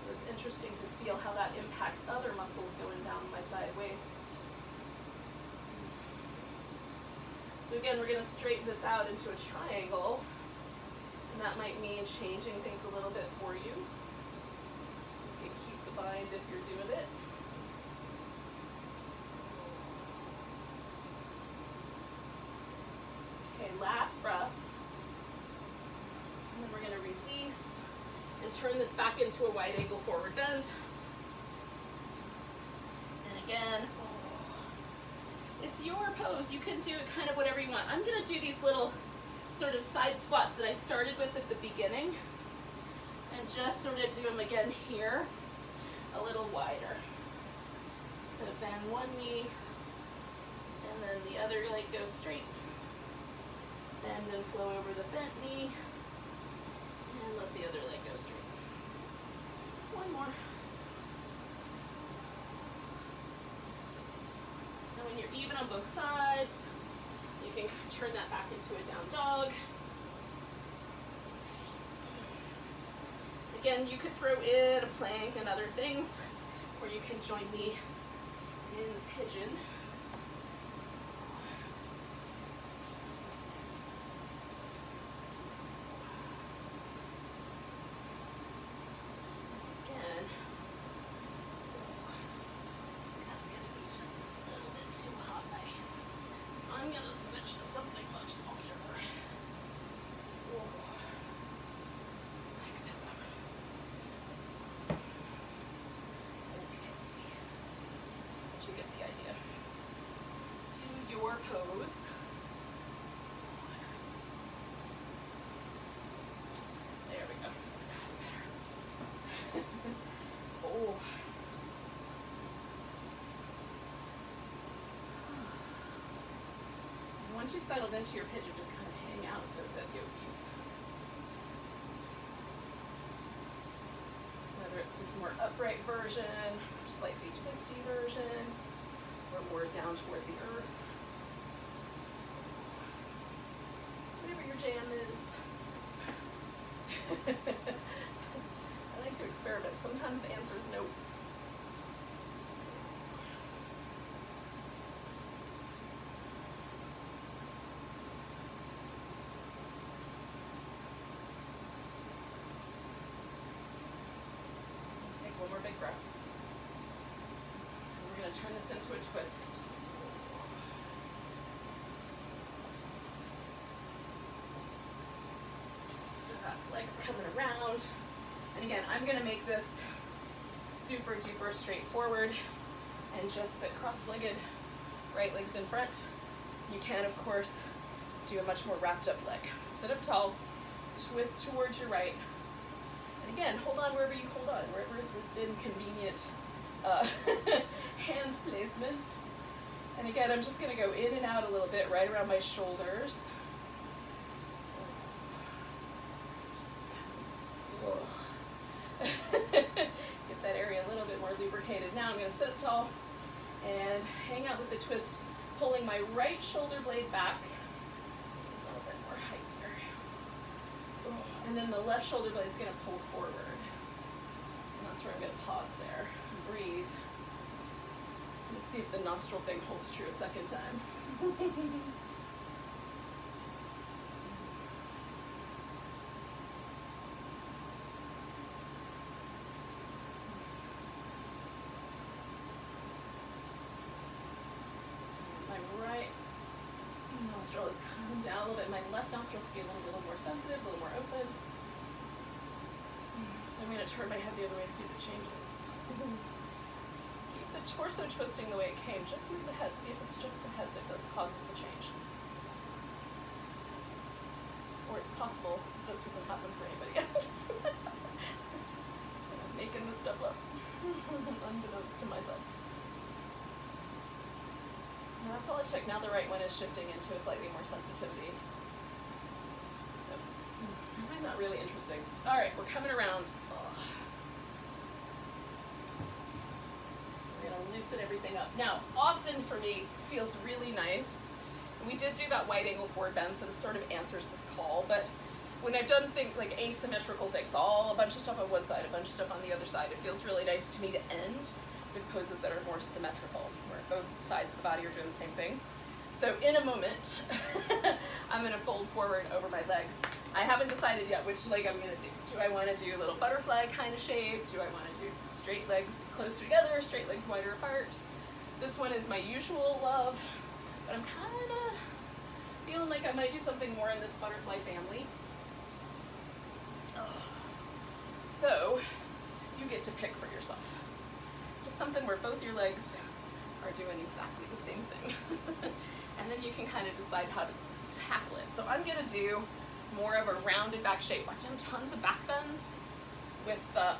So it's interesting to feel how that impacts other muscles going down my side waist. So again, we're going to straighten this out into a triangle, and that might mean changing things a little bit for you. You can keep the bind if you're doing it. Okay, last breath. And then we're going to release and turn this back into a wide angle forward bend. And again, it's your pose. You can do it kind of whatever you want. I'm going to do these little sort of side squats that I started with at the beginning and just sort of do them again here a little wider. So bend one knee and then the other leg goes straight, and then flow over the bent knee and let the other leg go straight. One more. When you're even on both sides, you can turn that back into a down dog. Again, you could throw in a plank and other things, or you can join me in the pigeon. Pose. There we go. That's better. Oh. Once you've settled into your pigeon, just kind of hang out a little bit, yogis. Whether it's this more upright version, slightly twisty version, or more down toward the earth. Jam is. I like to experiment. Sometimes the answer is no. Take one more big breath. And we're going to turn this into a twist. Legs coming around, and again, I'm going to make this super duper straightforward and just sit cross-legged, right leg's in front. You can, of course, do a much more wrapped up leg. Sit up tall, twist towards your right, and again, hold on wherever you hold on, wherever is within convenient hand placement. And again, I'm just going to go in and out a little bit, right around my shoulders. Get that area a little bit more lubricated. Now I'm going to sit up tall and hang out with the twist, pulling my right shoulder blade back And then the left shoulder blade is going to pull forward. And that's where I'm going to pause there and breathe. Let's see if the nostril thing holds true a second time. My right nostril is coming down a little bit. My left nostril is feeling a little more sensitive, a little more open. So I'm going to turn my head the other way and see if it changes. Keep the torso twisting the way it came. Just move the head. See if it's just the head that causes the change. Or it's possible this doesn't happen for anybody else. I'm making this stuff up, unbeknownst to myself. So that's all it took. Now the right one is shifting into a slightly more sensitivity. I find that really interesting. All right, we're coming around. We're gonna loosen everything up. Now, often for me, feels really nice. We did do that wide angle forward bend, so this sort of answers this call, but when I've done things like asymmetrical things, a bunch of stuff on one side, a bunch of stuff on the other side, it feels really nice to me to end with poses that are more symmetrical, where both sides of the body are doing the same thing. So in a moment, I'm gonna fold forward over my legs. I haven't decided yet which leg I'm gonna do. Do I wanna do a little butterfly kind of shape? Do I wanna do straight legs closer together, straight legs wider apart? This one is my usual love, but I'm kinda feeling like I might do something more in this butterfly family. So, you get to pick for yourself. Just something where both your legs are doing exactly the same thing. And then you can kind of decide how to tackle it. So I'm gonna do more of a rounded back shape. I've done tons of back bends with the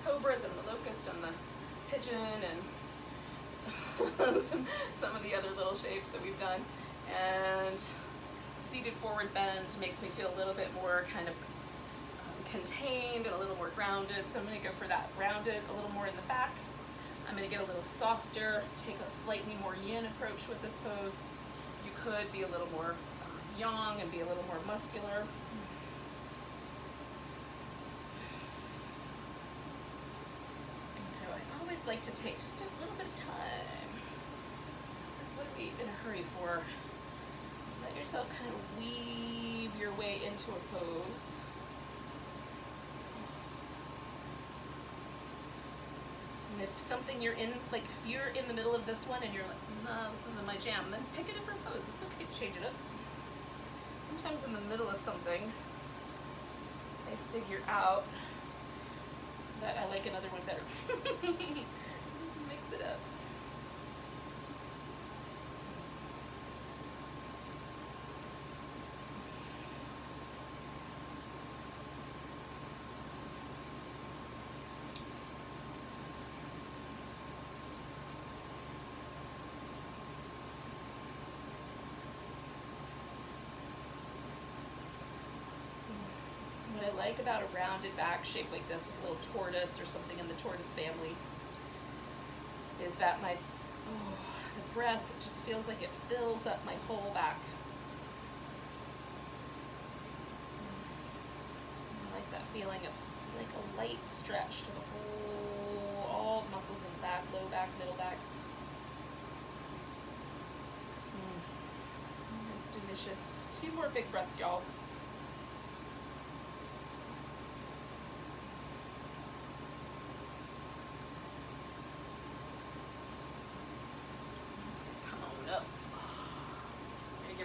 cobras and the locust and the pigeon and some of the other little shapes that we've done. And seated forward bend makes me feel a little bit more kind of contained and a little more grounded. So I'm gonna go for that rounded, a little more in the back. I'm gonna get a little softer, take a slightly more yin approach with this pose. You could be a little more yang and be a little more muscular. And so I always like to take just a little bit of time. What are we in a hurry for? Let yourself kind of weave your way into a pose. And if something you're in, like if you're in the middle of this one and you're like, no, this isn't my jam, then pick a different pose. It's okay to change it up. Sometimes in the middle of something, I figure out that I like another one better. Just mix it up. What I like about a rounded back shape like this, like a little tortoise or something in the tortoise family, is that the breath just feels like it fills up my whole back. I like that feeling of like a light stretch to the whole, all the muscles in the back, low back, middle back. It's delicious. 2 more big breaths, y'all.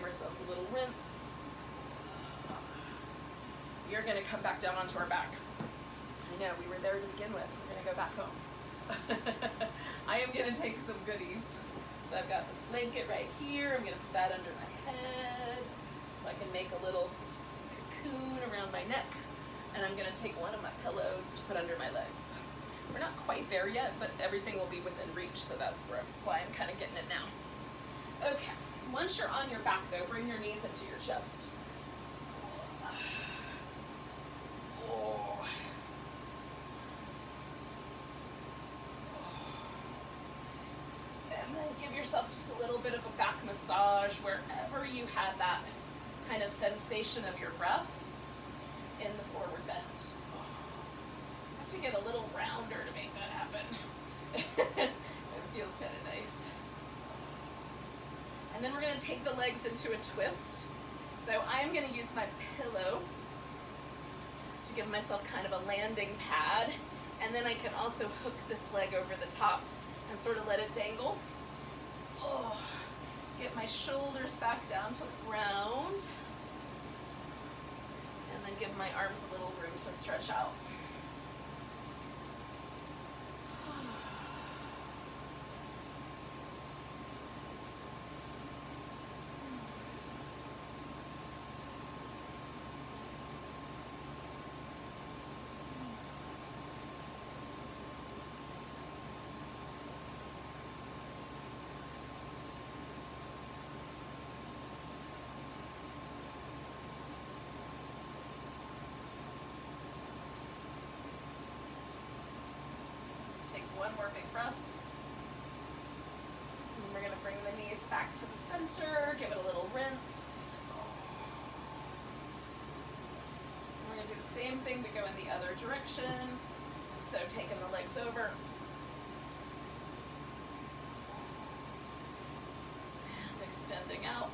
Ourselves a little rinse. You're going to come back down onto our back. I know, we were there to begin with. We're going to go back home. I am going to take some goodies. So I've got this blanket right here. I'm going to put that under my head so I can make a little cocoon around my neck. And I'm going to take one of my pillows to put under my legs. We're not quite there yet, but everything will be within reach, so that's why I'm kind of getting it now. Okay. Once you're on your back though, bring your knees into your chest. And then give yourself just a little bit of a back massage wherever you had that kind of sensation of your breath. in the forward bend. So I have to get a little rounder to make that happen. It feels kind of nice. And then we're going to take the legs into a twist. So I'm going to use my pillow to give myself kind of a landing pad. And then I can also hook this leg over the top and sort of let it dangle. Oh, get my shoulders back down to the ground. And then give my arms a little room to stretch out. One more big breath. And we're going to bring the knees back to the center, give it a little rinse. And we're going to do the same thing, we go in the other direction. So taking the legs over. And extending out.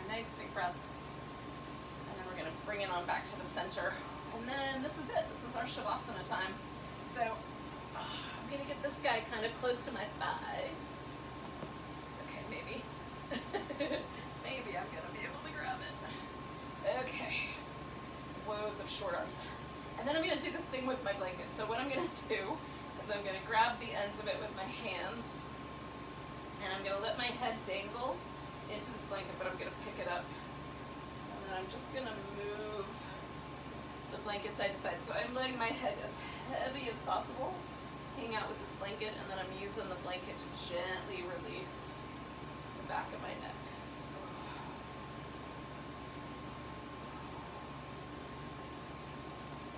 Nice big breath. And then we're going to bring it on back to the center. And then this is it. This is our Shavasana time. So I'm going to get this guy kind of close to my thighs. Okay, maybe. Maybe I'm going to be able to grab it. Okay. Woes of short arms. And then I'm going to do this thing with my blanket. So what I'm going to do is I'm going to grab the ends of it with my hands. And I'm going to let my head dangle into this blanket, but I'm going to pick it up. And then I'm just going to move the blanket side to side. So I'm letting my head as heavy as possible hang out with this blanket, and then I'm using the blanket to gently release the back of my neck.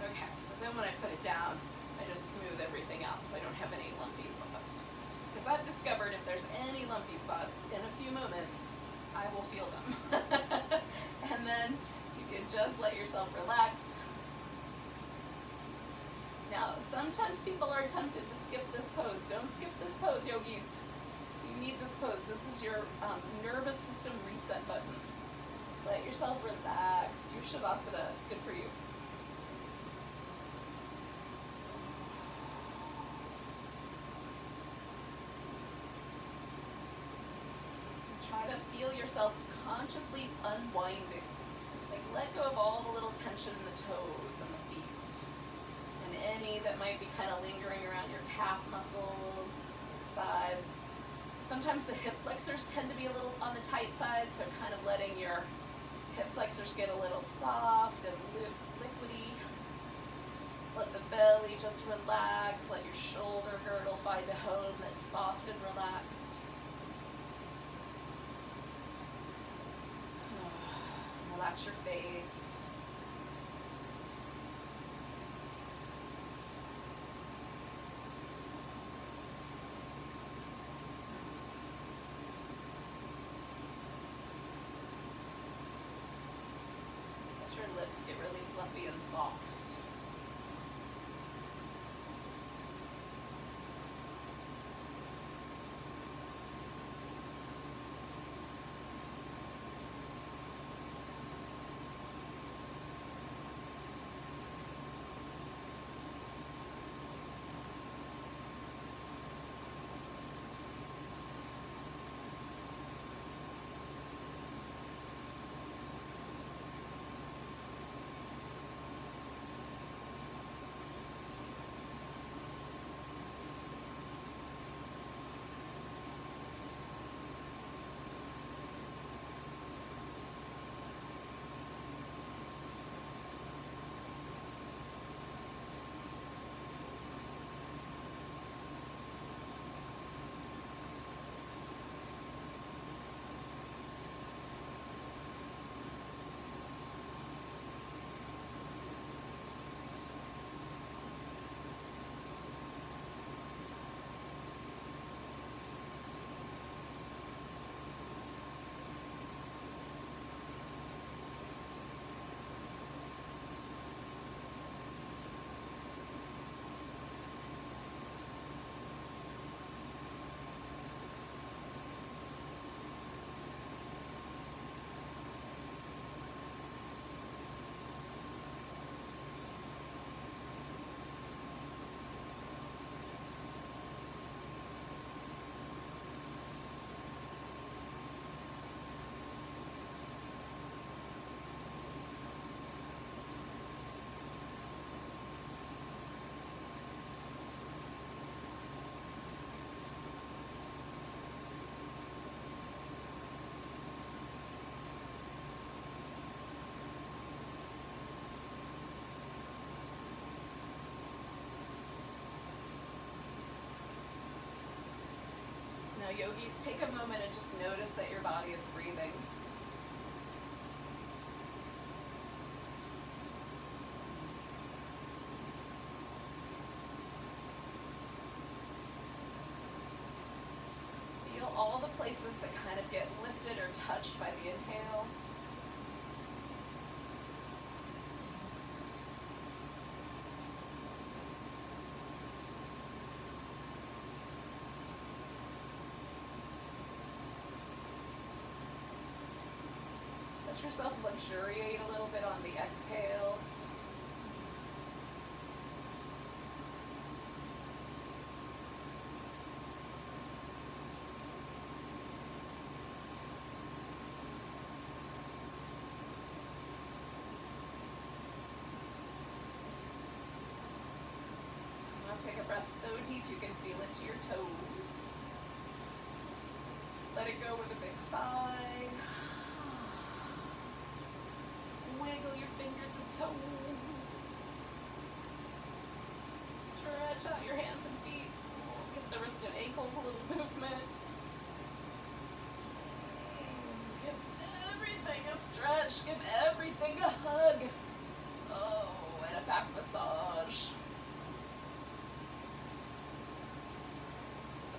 Okay, so then when I put it down, I just smooth everything out so I don't have any lumpy spots. Because I've discovered if there's any lumpy spots, in a few moments, I will feel them. And then you can just let yourself relax. Now, sometimes people are tempted to skip this pose. Don't skip this pose, yogis. You need this pose. This is your nervous system reset button. Let yourself relax. Do Shavasana. It's good for you. Try to feel yourself consciously unwinding. Like, let go of all the little tension in the toes and the feet. And any that might be kind of lingering around your calf muscles, thighs. Sometimes the hip flexors tend to be a little on the tight side, so kind of letting your hip flexors get a little soft and liquidy. Let the belly just relax. Let your shoulder girdle find a home that's soft and relaxed. Relax your face. Let your lips get really fluffy and soft. yogis, take a moment and just notice that your body is breathing. Feel all the places that kind of get lifted or touched by the inhale. Let yourself luxuriate a little bit on the exhales. Now take a breath so deep you can feel it to your toes. Let it go with a big sigh. Wiggle your fingers and toes. Stretch out your hands and feet. Give the wrist and ankles a little movement. Give everything a stretch. Give everything a hug. Oh, and a back massage.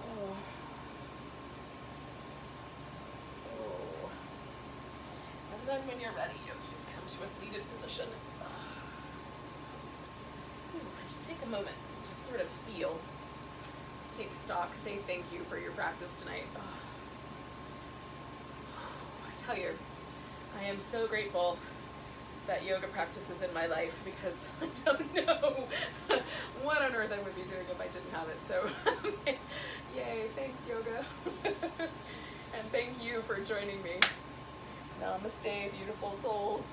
Oh. Oh. And then when you're ready, yogis, come to a seated position. Just take a moment to sort of feel, take stock, say thank you for your practice tonight. I tell you, I am so grateful that yoga practice is in my life, because I don't know what on earth I would be doing if I didn't have it. So yay, thanks yoga. And thank you for joining me. Namaste, beautiful souls.